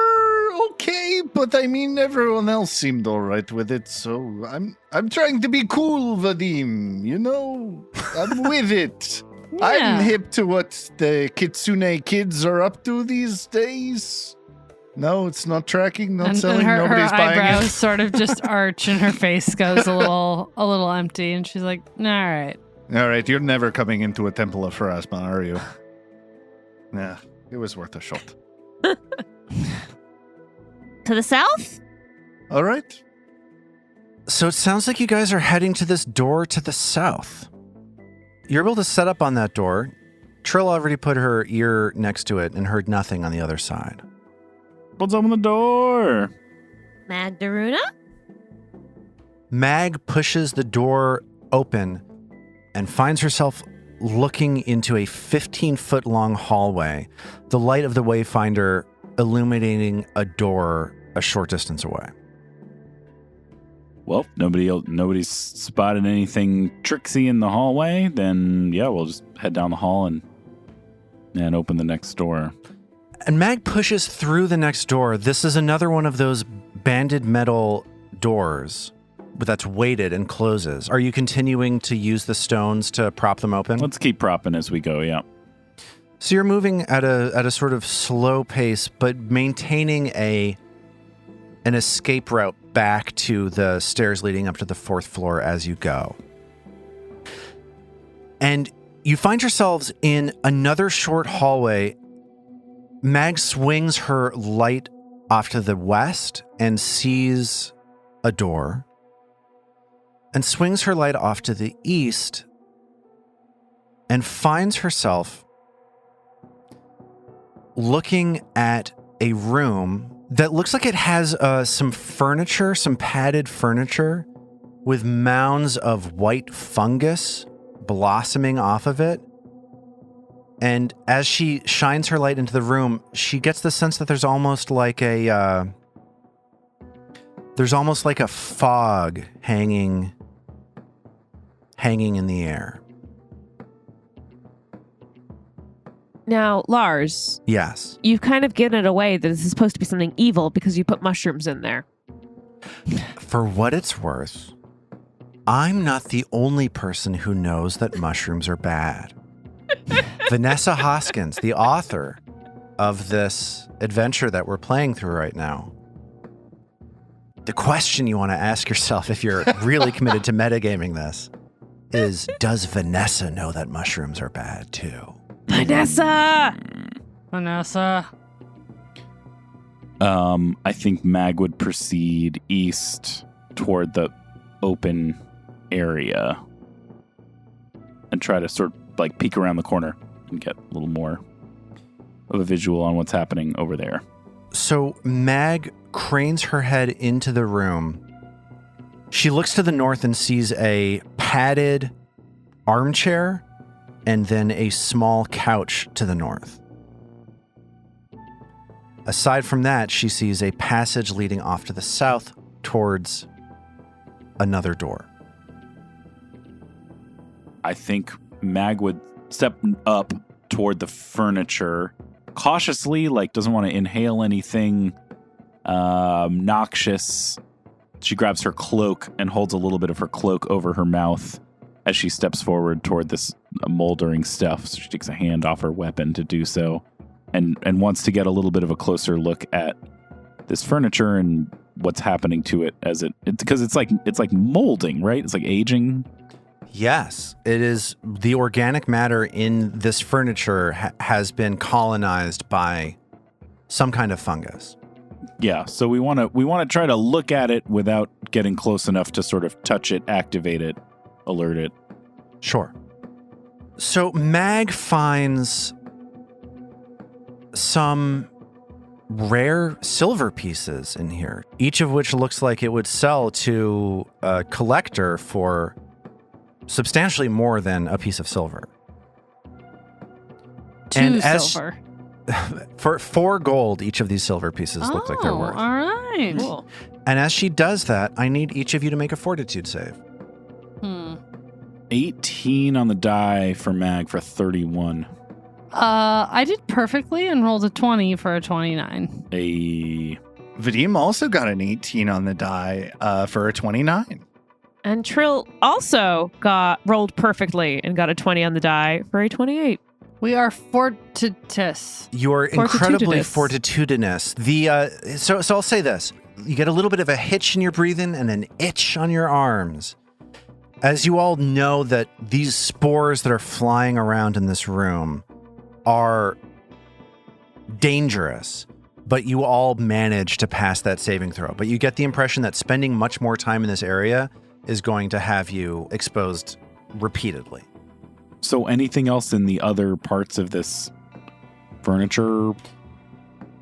okay, but I mean, everyone else seemed all right with it, so I'm trying to be cool, Vadim. You know, I'm with it. Yeah. I'm hip to what the Kitsune kids are up to these days. No, it's not tracking, not selling, her nobody's buying eyebrows it. sort of just arch and her face goes a little empty and she's like, all right. All right, you're never coming into a temple of Pharasma, are you? Nah, it was worth a shot. To the south? All right. So it sounds like you guys are heading to this door to the south. You're able to set up on that door. Trill already put her ear next to it and heard nothing on the other side. What's open the door? Magdaruna? Mag pushes the door open and finds herself looking into a 15-foot long hallway, the light of the Wayfinder illuminating a door a short distance away. Well, nobody's spotted anything tricksy in the hallway. Then yeah, we'll just head down the hall and open the next door. And Mag pushes through the next door. This is another one of those banded metal doors that's weighted and closes. Are you continuing to use the stones to prop them open? Let's keep propping as we go. Yeah. So you're moving at a sort of slow pace, but maintaining an escape route back to the stairs leading up to the 4th floor as you go. And you find yourselves in another short hallway. Mag swings her light off to the west and sees a door, and swings her light off to the east and finds herself looking at a room that looks like it has some furniture, some padded furniture with mounds of white fungus blossoming off of it. And as she shines her light into the room, she gets the sense that there's almost like a fog hanging in the air. Now, Lars, Yes. you've kind of given it away that this is supposed to be something evil because you put mushrooms in there. For what it's worth, I'm not the only person who knows that mushrooms are bad. Vanessa Hoskins, the author of this adventure that we're playing through right now. The question you want to ask yourself if you're really committed to metagaming this is, does Vanessa know that mushrooms are bad too? Vanessa! Vanessa. I think Mag would proceed east toward the open area and try to sort of like peek around the corner and get a little more of a visual on what's happening over there. So Mag cranes her head into the room. She looks to the north and sees a padded armchair and then a small couch to the north. Aside from that, she sees a passage leading off to the south towards another door. I think Mag would step up toward the furniture cautiously, like doesn't want to inhale anything noxious. She grabs her cloak and holds a little bit of her cloak over her mouth as she steps forward toward this moldering stuff. So she takes a hand off her weapon to do so, and wants to get a little bit of a closer look at this furniture and what's happening to it as because it's like molding, right? It's like aging. Yes, it is. The organic matter in this furniture has been colonized by some kind of fungus. Yeah, so we want to try to look at it without getting close enough to sort of touch it, activate it, alert it. Sure. So Mag finds some rare silver pieces in here, each of which looks like it would sell to a collector for substantially more than a piece of silver. Two silver. For 4 gold, each of these silver pieces look like they're worth. All right. Cool. And as she does that, I need each of you to make a fortitude save. 18 on the die for Mag for 31. I did perfectly and rolled a 20 for a 29. Vadim also got an 18 on the die for a 29. And Trill also rolled perfectly and got a 20 on the die for a 28. We are fortitous. You are incredibly fortitudinous. So I'll say this. You get a little bit of a hitch in your breathing and an itch on your arms. As you all know that these spores that are flying around in this room are dangerous, but you all manage to pass that saving throw. But you get the impression that spending much more time in this area is going to have you exposed repeatedly. So anything else in the other parts of this furniture?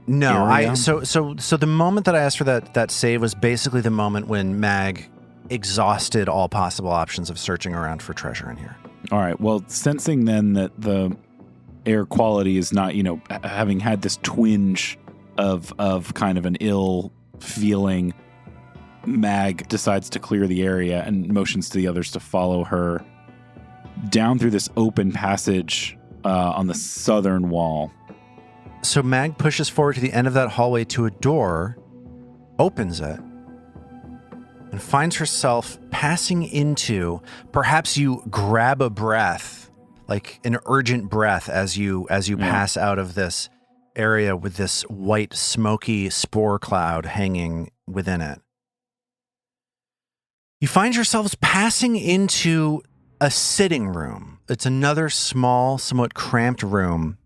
No, area? So the moment that I asked for that save was basically the moment when Mag exhausted all possible options of searching around for treasure in here. All right. Well, sensing then that the air quality is not, having had this twinge of kind of an ill feeling, Mag decides to clear the area and motions to the others to follow her down through this open passage on the southern wall. So Mag pushes forward to the end of that hallway to a door, opens it, and finds herself passing into, perhaps you grab a breath, like an urgent breath as you pass out of this area with this white smoky spore cloud hanging within it. You find yourselves passing into a sitting room. It's another small, somewhat cramped room.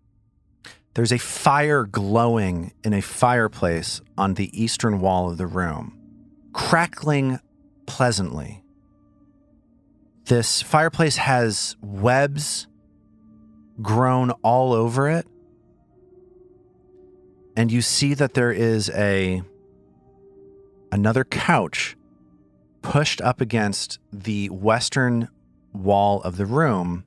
There's a fire glowing in a fireplace on the eastern wall of the room, crackling pleasantly. This fireplace has webs grown all over it, and you see that there is another couch pushed up against the western wall of the room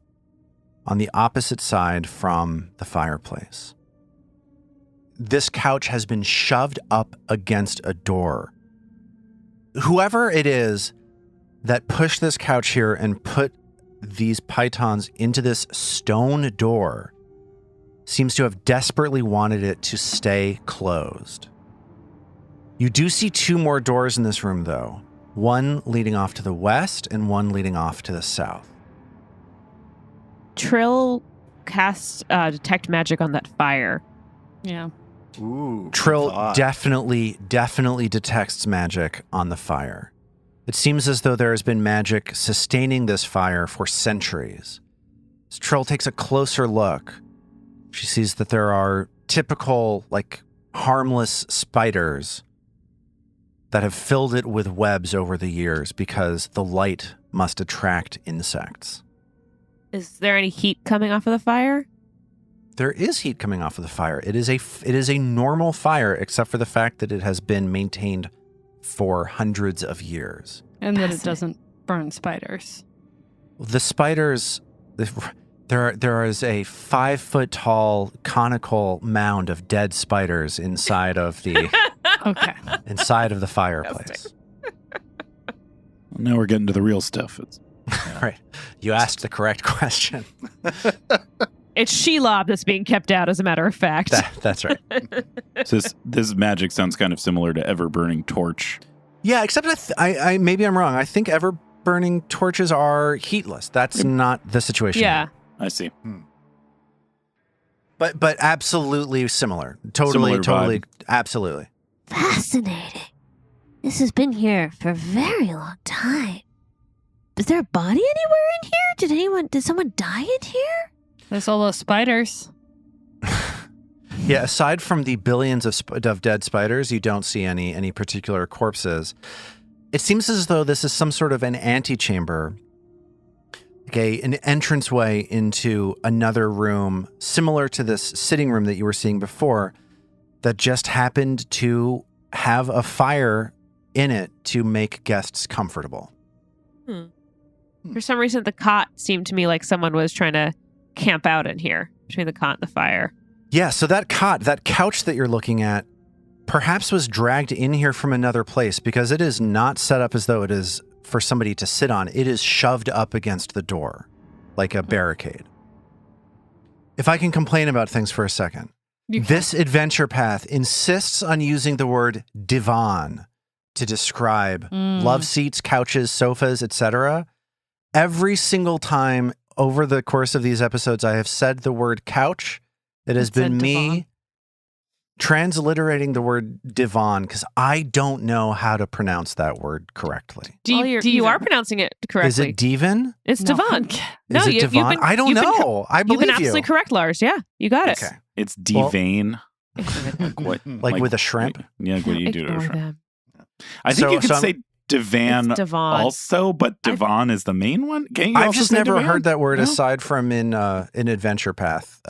on the opposite side from the fireplace. This couch has been shoved up against a door. Whoever it is that pushed this couch here and put these pythons into this stone door seems to have desperately wanted it to stay closed. You do see 2 more doors in this room, though. One leading off to the west and one leading off to the south. Trill casts detect magic on that fire. Yeah. Ooh. Trill definitely detects magic on the fire. It seems as though there has been magic sustaining this fire for centuries. As Trill takes a closer look, she sees that there are typical, harmless spiders that have filled it with webs over the years because the light must attract insects. Is there any heat coming off of the fire? There is heat coming off of the fire. It is a normal fire, except for the fact that it has been maintained for hundreds of years. And that it doesn't burn spiders. The spiders, There is a 5-foot-tall conical mound of dead spiders inside of the Okay. inside of the fireplace. Well, now we're getting to the real stuff. It's Right. You asked the correct question. It's Shelob that's being kept out, as a matter of fact. That's right. so this magic sounds kind of similar to ever-burning torch. Yeah, except I maybe I'm wrong. I think ever-burning torches are heatless. That's not the situation. Yeah. I see. But absolutely similar. Similar Totally, vibe. absolutely. Fascinating. This has been here for a very long time. Is there a body anywhere in here? Did someone die in here? There's all those spiders. Yeah, aside from the billions of dead spiders, you don't see any particular corpses. It seems as though this is some sort of an antechamber, an entranceway into another room similar to this sitting room that you were seeing before that just happened to have a fire in it to make guests comfortable. For some reason, the cot seemed to me like someone was trying to camp out in here between the cot and the fire. Yeah, so that couch that you're looking at perhaps was dragged in here from another place because it is not set up as though it is for somebody to sit on. It is shoved up against the door like a barricade. If I can complain about things for a second, this adventure path insists on using the word divan to describe love seats, couches, sofas, etc. Every single time over the course of these episodes, I have said the word couch. It has been me transliterating the word divan because I don't know how to pronounce that word correctly. You are pronouncing it correctly. Is it divan? It's divan. Is it divan? I don't know. I believe you've been absolutely correct, Lars. Yeah, you got it. Okay. It's devane. Like with a shrimp? Yeah, like what do you do to a Ignore shrimp? them. I think you could I'm- say divan It's divan. also, but divan is the main one. Can't you I've also just say never divan? heard that word No? aside from in Adventure Path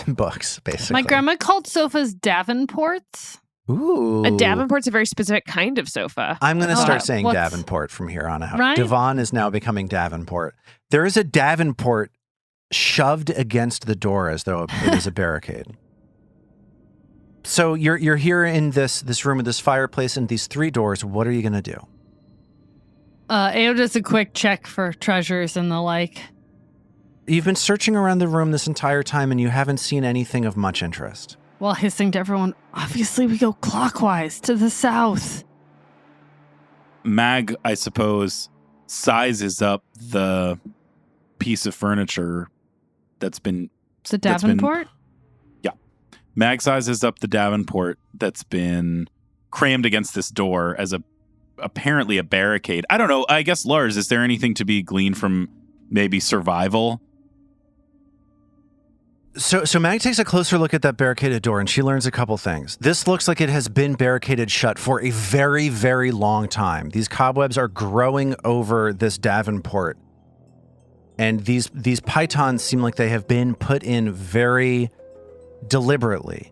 books, basically. My grandma called sofas Davenports. Ooh. A Davenport's a very specific kind of sofa. I'm going to start saying what's- Davenport from here on out. Right? Divan is now becoming Davenport. There is a Davenport shoved against the door as though it is a barricade. So you're here in this room with this fireplace and these 3 doors. What are you going to do? Ao does a quick check for treasures and the like. You've been searching around the room this entire time and you haven't seen anything of much interest. While hissing to everyone, obviously we go clockwise to the south. Mag, I suppose, sizes up the piece of furniture that's been... The Davenport? Mag sizes up the Davenport that's been crammed against this door as apparently a barricade. I don't know. I guess, Lars, is there anything to be gleaned from maybe survival? So Mag takes a closer look at that barricaded door and she learns a couple things. This looks like it has been barricaded shut for a very, very long time. These cobwebs are growing over this Davenport. And these pythons seem like they have been put in very deliberately.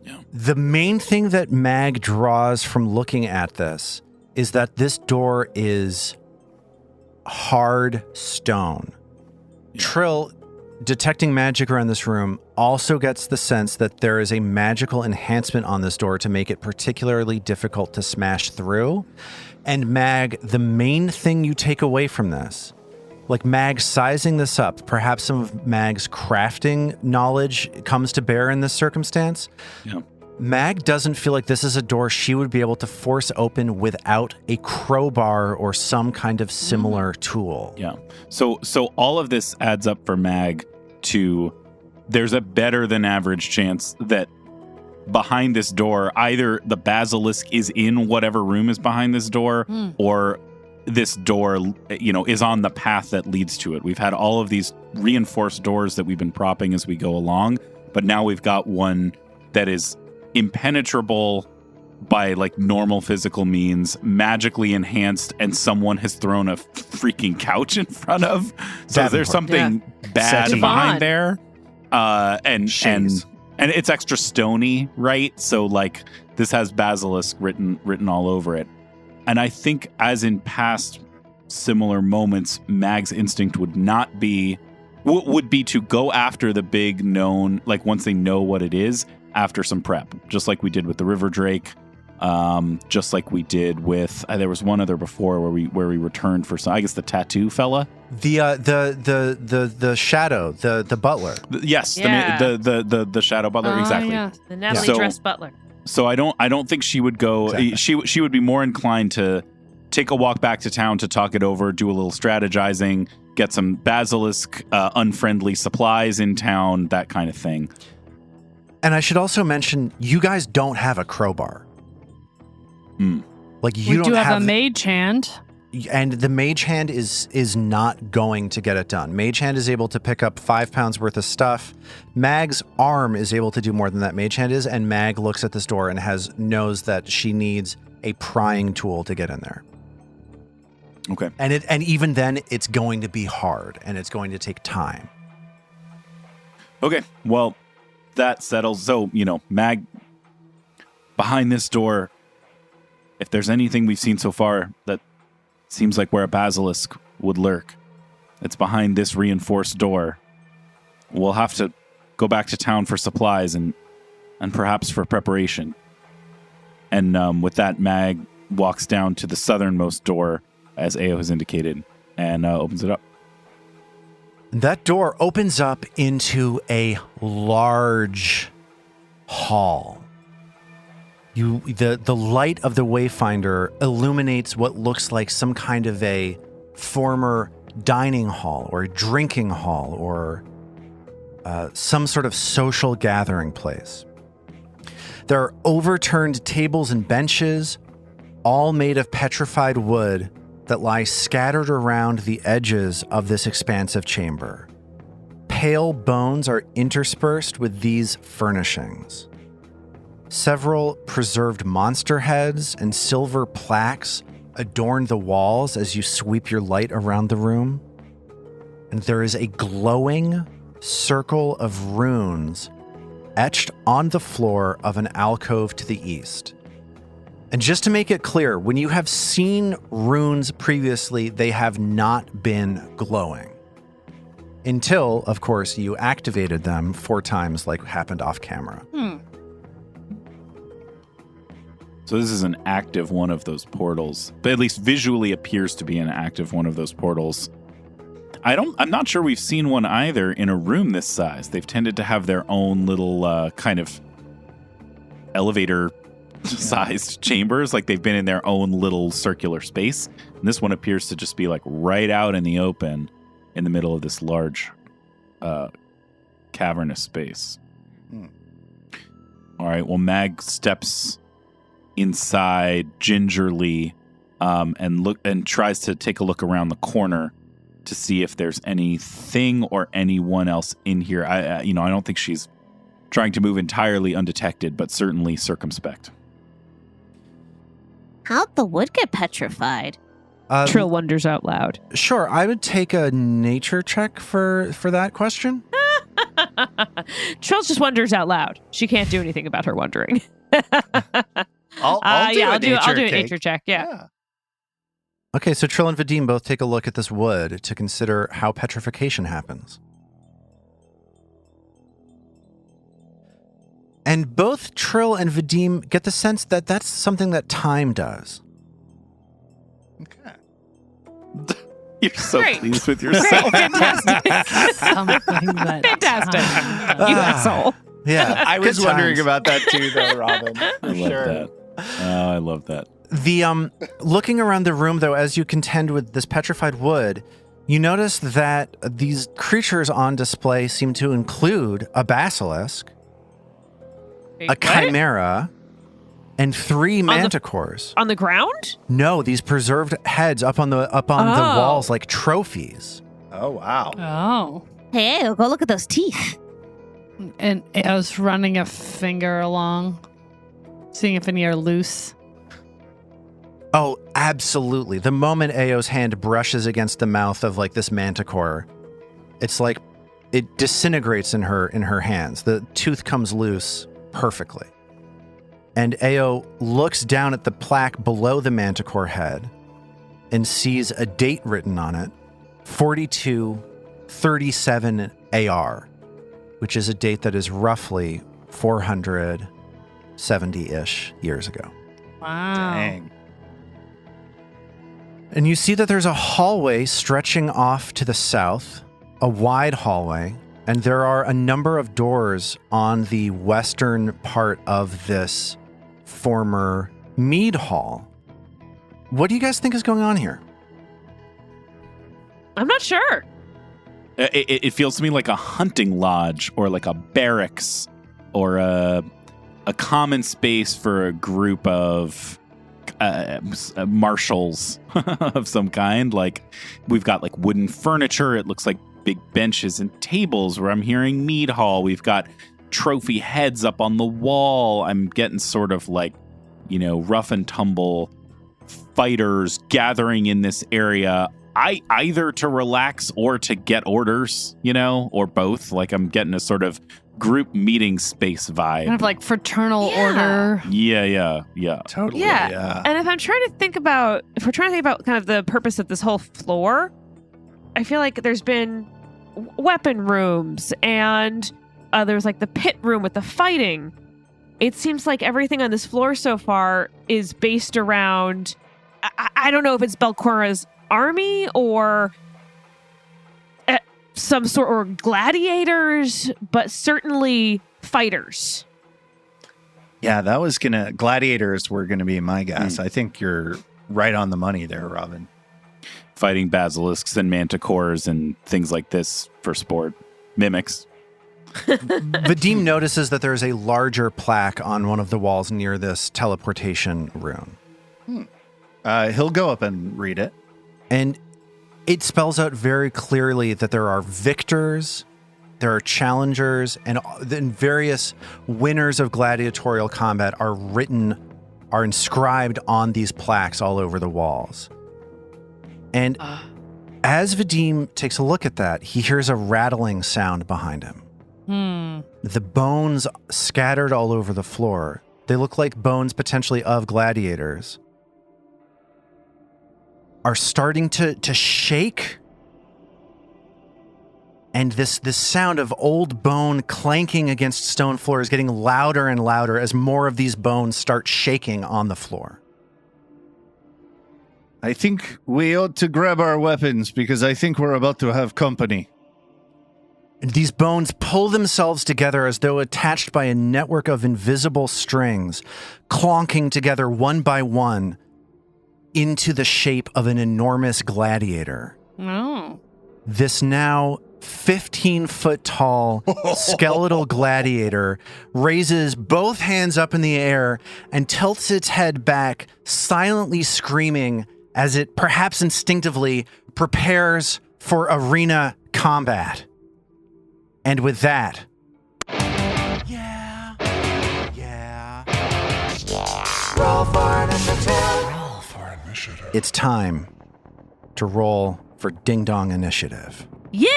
Yeah. The main thing that Mag draws from looking at this is that this door is hard stone. Yeah. Trill, detecting magic around this room, also gets the sense that there is a magical enhancement on this door to make it particularly difficult to smash through. And Mag, the main thing you take away from this, like Mag sizing this up, perhaps some of Mag's crafting knowledge comes to bear in this circumstance. Yeah. Mag doesn't feel like this is a door she would be able to force open without a crowbar or some kind of similar tool. Yeah. So all of this adds up for Mag to there's a better than average chance that behind this door, either the basilisk is in whatever room is behind this door or this door, is on the path that leads to it. We've had all of these reinforced doors that we've been propping as we go along, but now we've got one that is impenetrable by like normal physical means, magically enhanced, and someone has thrown a freaking couch in front of. So there's something bad Settee. behind there. And Shades. it's extra stony, right? So like this has basilisk written all over it. And I think, as in past similar moments, Mag's instinct would not be would be to go after the big known, like once they know what it is, after some prep, just like we did with the River Drake, just like we did with there was one other before where we returned for some, I guess the tattoo fella, the shadow, the butler. Yes, Yeah. the shadow butler, exactly. Yeah. The Natalie So- dressed butler. So I don't think she would go. Exactly. She would be more inclined to take a walk back to town to talk it over, do a little strategizing, get some basilisk unfriendly supplies in town, that kind of thing. And I should also mention, you guys don't have a crowbar. Like you We don't do have a the- mage hand. and the mage hand is not going to get it done. Mage hand is able to pick up 5 pounds worth of stuff. Mag's arm is able to do more than that mage hand is, and Mag looks at this door and knows that she needs a prying tool to get in there. Okay. And even then, it's going to be hard and it's going to take time. Okay. Well, that settles. So, Mag, behind this door, if there's anything we've seen so far that seems like where a basilisk would lurk, it's behind this reinforced door. We'll have to go back to town for supplies and perhaps for preparation. And with that, Mag walks down to the southernmost door, as Ao has indicated, and opens it up. That door opens up into a large hall. The light of the Wayfinder illuminates what looks like some kind of a former dining hall or drinking hall or some sort of social gathering place. There are overturned tables and benches, all made of petrified wood, that lie scattered around the edges of this expansive chamber. Pale bones are interspersed with these furnishings. Several preserved monster heads and silver plaques adorn the walls as you sweep your light around the room. And there is a glowing circle of runes etched on the floor of an alcove to the east. And just to make it clear, when you have seen runes previously, they have not been glowing. Until, of course, you activated them 4 times like happened off camera. So this is an active one of those portals, but at least visually appears to be an active one of those portals. I'm not sure we've seen one either in a room this size. They've tended to have their own little kind of elevator-sized chambers, like they've been in their own little circular space. And this one appears to just be like right out in the open in the middle of this large cavernous space. All right, well, Mag steps inside gingerly and tries to take a look around the corner to see if there's anything or anyone else in here. I don't think she's trying to move entirely undetected, but certainly circumspect. How'd the wood get petrified? Trill wonders out loud. Sure, I would take a nature check for that question. Trill just wonders out loud. She can't do anything about her wondering. I'll do a nature check. Yeah. Okay, so Trill and Vadim both take a look at this wood to consider how petrification happens. And both Trill and Vadim get the sense that that's something that time does. Okay. You're so Great. pleased with yourself. Fantastic. Fantastic. You asshole. Yeah, I was good wondering times. about that too, though, Robin. I For love sure. that. Oh, I love that. The looking around the room, though, as you contend with this petrified wood, you notice that these creatures on display seem to include a basilisk, a chimera, and 3 manticores. On the ground? No, these preserved heads up on the Oh. walls like trophies. Oh, wow. Oh. Hey, go look at those teeth. And I was running a finger along, seeing if any are loose. Oh, absolutely. The moment Ao's hand brushes against the mouth of like this manticore, it's like it disintegrates in her hands. The tooth comes loose perfectly. And Ao looks down at the plaque below the manticore head and sees a date written on it, 37 AR, which is a date that is roughly 470-ish years ago. Wow. Dang. And you see that there's a hallway stretching off to the south, a wide hallway, and there are a number of doors on the western part of this former mead hall. What do you guys think is going on here? I'm not sure. It feels to me like a hunting lodge or like a barracks or a common space for a group of marshals of some kind. Like we've got like wooden furniture. It looks like big benches and tables where I'm hearing mead hall. We've got trophy heads up on the wall. I'm getting sort of like, rough and tumble fighters gathering in this area. Either to relax or to get orders, or both. Like I'm getting a sort of group meeting space vibe. Kind of like fraternal order. Yeah. Totally. Yeah. And if we're trying to think about kind of the purpose of this whole floor, I feel like there's been weapon rooms and there's like the pit room with the fighting. It seems like everything on this floor so far is based around, I don't know if it's Belcora's army or some sort, or gladiators, but certainly fighters. Yeah, gladiators were gonna be my guess. I think you're right on the money there, Robin. Fighting basilisks and manticores and things like this for sport. Mimics. Vadim notices that there's a larger plaque on one of the walls near this teleportation room. He'll go up and read it. And it spells out very clearly that there are victors, there are challengers, and then various winners of gladiatorial combat are inscribed on these plaques all over the walls. And as Vadim takes a look at that, he hears a rattling sound behind him. The bones scattered all over the floor. They look like bones potentially of gladiators. Are starting to shake. And this sound of old bone clanking against stone floor is getting louder and louder as more of these bones start shaking on the floor. I think we ought to grab our weapons because I think we're about to have company. And these bones pull themselves together as though attached by a network of invisible strings, clonking together one by one into the shape of an enormous gladiator. Oh. This now 15-foot tall skeletal gladiator raises both hands up in the air and tilts its head back, silently screaming as it perhaps instinctively prepares for arena combat. And with that, roll for initiative. It's time to roll for Ding Dong Initiative. Yeah,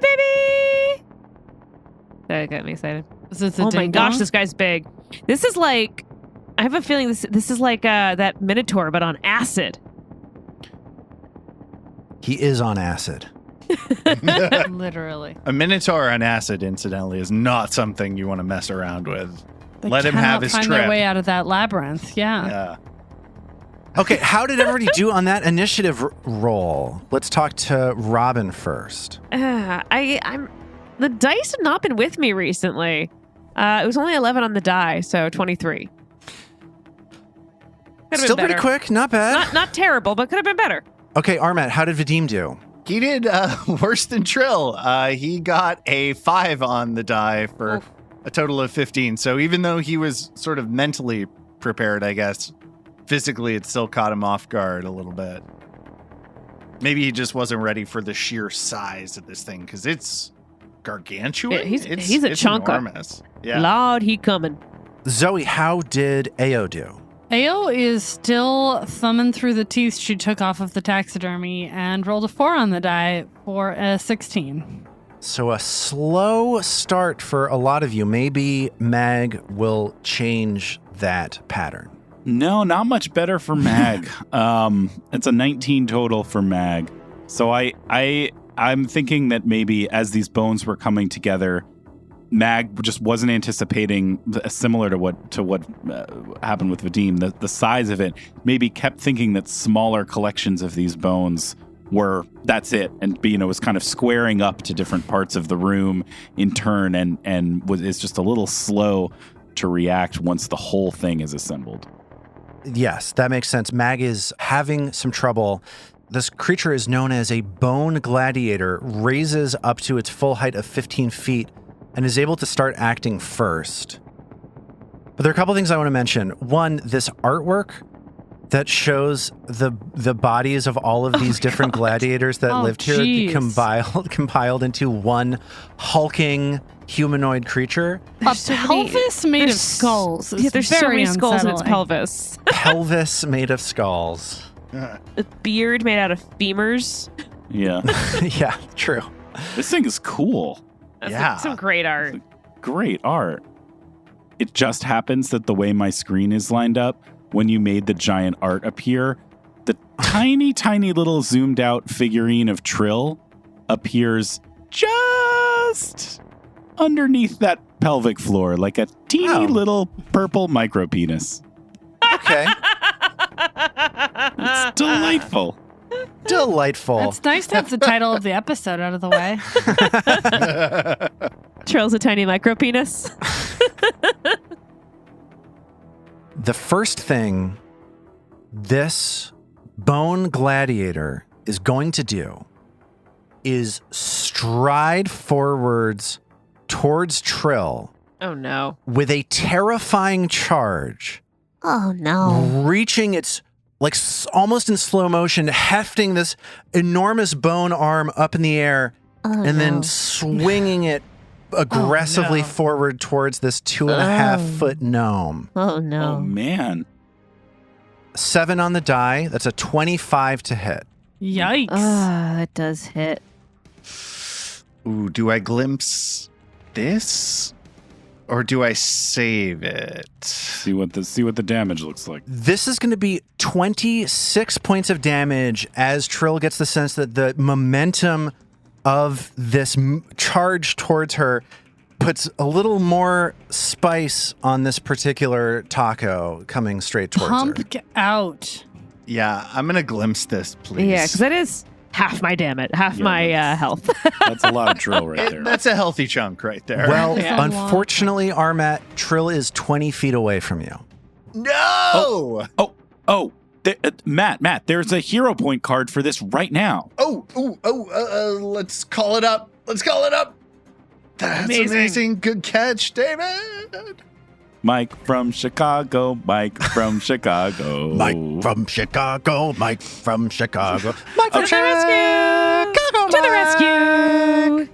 baby! That got me excited. Oh my gosh, this guy's big. This is like, I have a feeling this is like that Minotaur, but on acid. He is on acid. Literally. A Minotaur on acid, incidentally, is not something you want to mess around with. They Let him have his find trip. their way out of that labyrinth. Yeah. Okay, how did everybody do on that initiative roll? Let's talk to Robin first. I'm the dice have not been with me recently. It was only 11 on the die, so 23. Still pretty quick, not bad. Not terrible, but could have been better. Okay, Armat, how did Vadim do? He did worse than Trill. He got a 5 on the die for a total of 15. So even though he was sort of mentally prepared, I guess, physically it still caught him off guard a little bit. Maybe he just wasn't ready for the sheer size of this thing, because it's gargantuan. Yeah, he's a chunker. Enormous. Yeah. Lord, he coming. Zoe, how did Ao do? Ao is still thumbing through the teeth she took off of the taxidermy and rolled a 4 on the die for a 16. So a slow start for a lot of you. Maybe Mag will change that pattern. No, not much better for Mag. It's a 19 total for Mag. So I I'm thinking that maybe as these bones were coming together, Mag just wasn't anticipating, similar to what happened with Vadim, the size of it. Maybe kept thinking that smaller collections of these bones that's it, and was kind of squaring up to different parts of the room in turn, and is just a little slow to react once the whole thing is assembled. Yes, that makes sense. Mag is having some trouble. This creature is known as a bone gladiator, raises up to its full height of 15 feet, and is able to start acting first. But there are a couple things I want to mention. One, this artwork that shows the bodies of all of these different gladiators that lived here compiled into one hulking humanoid creature. Pelvis made of skulls. There's so many skulls in its pelvis. Pelvis made of skulls. A beard made out of femurs. Yeah. Yeah, true. This thing is cool. That's some great art. Great art. It just happens that the way my screen is lined up, when you made the giant art appear, the tiny, tiny little zoomed out figurine of Trill appears just underneath that pelvic floor, like a teeny little purple micro penis. Okay. It's delightful. Delightful. It's nice to have the title of the episode out of the way. Trill's a tiny micro penis. The first thing this bone gladiator is going to do is stride forwards towards Trill. Oh, no. With a terrifying charge. Oh, no. Reaching its, almost in slow motion, hefting this enormous bone arm up in the air, and then swinging it aggressively forward towards this 2.5 foot gnome. Oh, no. Oh, man. 7 on the die. That's a 25 to hit. Yikes. That does hit. Ooh, do I glimpse this? Or do I save it? See what the damage looks like. This is going to be 26 points of damage as Trill gets the sense that the momentum of this charge towards her puts a little more spice on this particular taco coming straight towards her. Pump out. Yeah, I'm going to glimpse this, please. Yeah, because that is half my damage, half my health. That's a lot of Trill right there. That's a healthy chunk right there. Well, Yeah. unfortunately, Armat, Trill is 20 feet away from you. No! Matt, there's a hero point card for this right now. Let's call it up. That's amazing. Good catch, David. Mike from Chicago. Mike from Chicago. Mike from Chicago. To the rescue!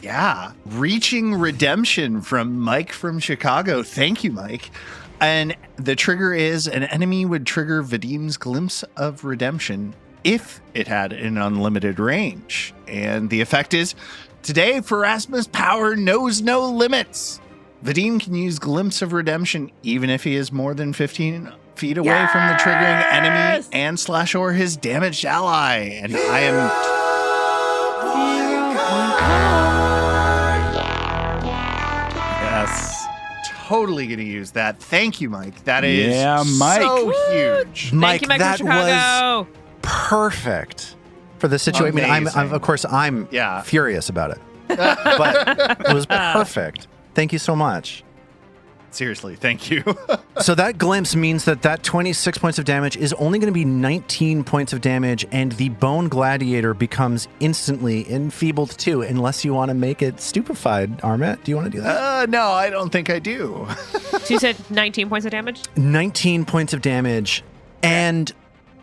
Yeah, reaching redemption from Mike from Chicago. Thank you, Mike. And the trigger is an enemy would trigger Vadim's Glimpse of Redemption if it had an unlimited range. And the effect is, today, Pharasma's power knows no limits. Vadim can use Glimpse of Redemption even if he is more than 15 feet away from the triggering enemy and / or his damaged ally. And I am... Yes. Totally going to use that. Thank you, Mike. That is Mike. so huge. Mike, Thank you, Mike that from Chicago. was perfect for the situation. I mean, I'm of course, I'm furious about it. But it was perfect. Thank you so much. Seriously, thank you. So that glimpse means that 26 points of damage is only going to be 19 points of damage, and the bone gladiator becomes instantly enfeebled too, unless you want to make it stupefied. Armet, do you want to do that? No, I don't think I do. So you said 19 points of damage? 19 points of damage, and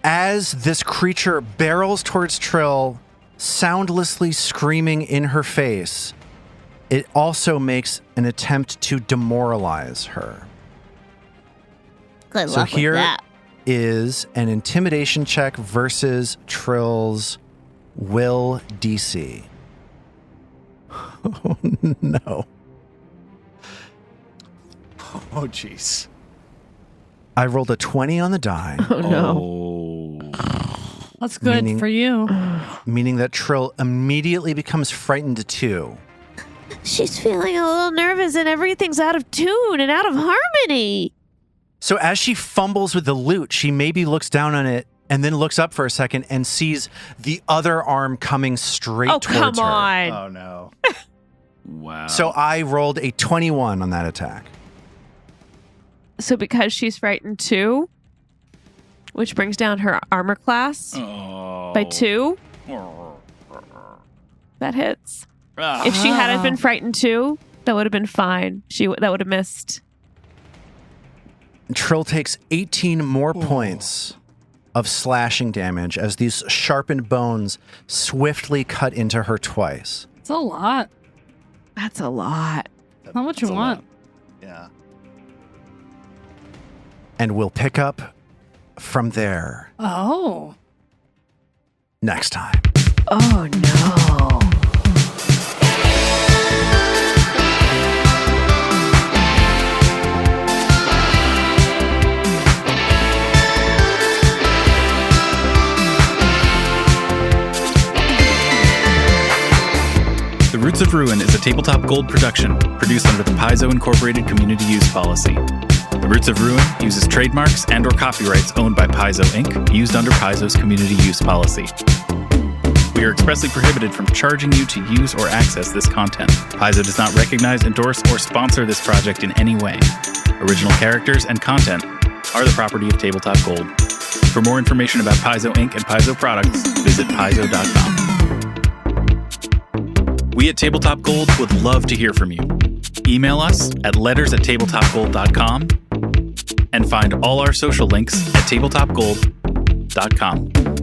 as this creature barrels towards Trill, soundlessly screaming in her face, it also makes an attempt to demoralize her. Good So luck here with that. is an intimidation check versus Trill's will DC. Oh, no. Oh, jeez. I rolled a 20 on the die. Oh, no. That's good Meaning- for you. meaning that Trill immediately becomes frightened too. She's feeling a little nervous and everything's out of tune and out of harmony. So as she fumbles with the loot, she maybe looks down on it and then looks up for a second and sees the other arm coming straight Oh, towards come her. on. Oh no. Wow. So I rolled a 21 on that attack. So because she's frightened too, which brings down her armor class by 2, that hits. If she hadn't been frightened too, that would have been fine. That would have missed. Trill takes 18 more points of slashing damage as these sharpened bones swiftly cut into her twice. It's a lot. That's a lot. Not what you That's a want. lot. Yeah. And we'll pick up from there Oh. next time. Oh no. The Roots of Ruin is a Tabletop Gold production, produced under the Paizo Incorporated Community Use Policy. The Roots of Ruin uses trademarks and/or copyrights owned by Paizo Inc., used under Paizo's Community Use Policy. We are expressly prohibited from charging you to use or access this content. Paizo does not recognize, endorse, or sponsor this project in any way. Original characters and content are the property of Tabletop Gold. For more information about Paizo Inc. and Paizo products, visit paizo.com. We at Tabletop Gold would love to hear from you. Email us at letters@tabletopgold.com and find all our social links at tabletopgold.com.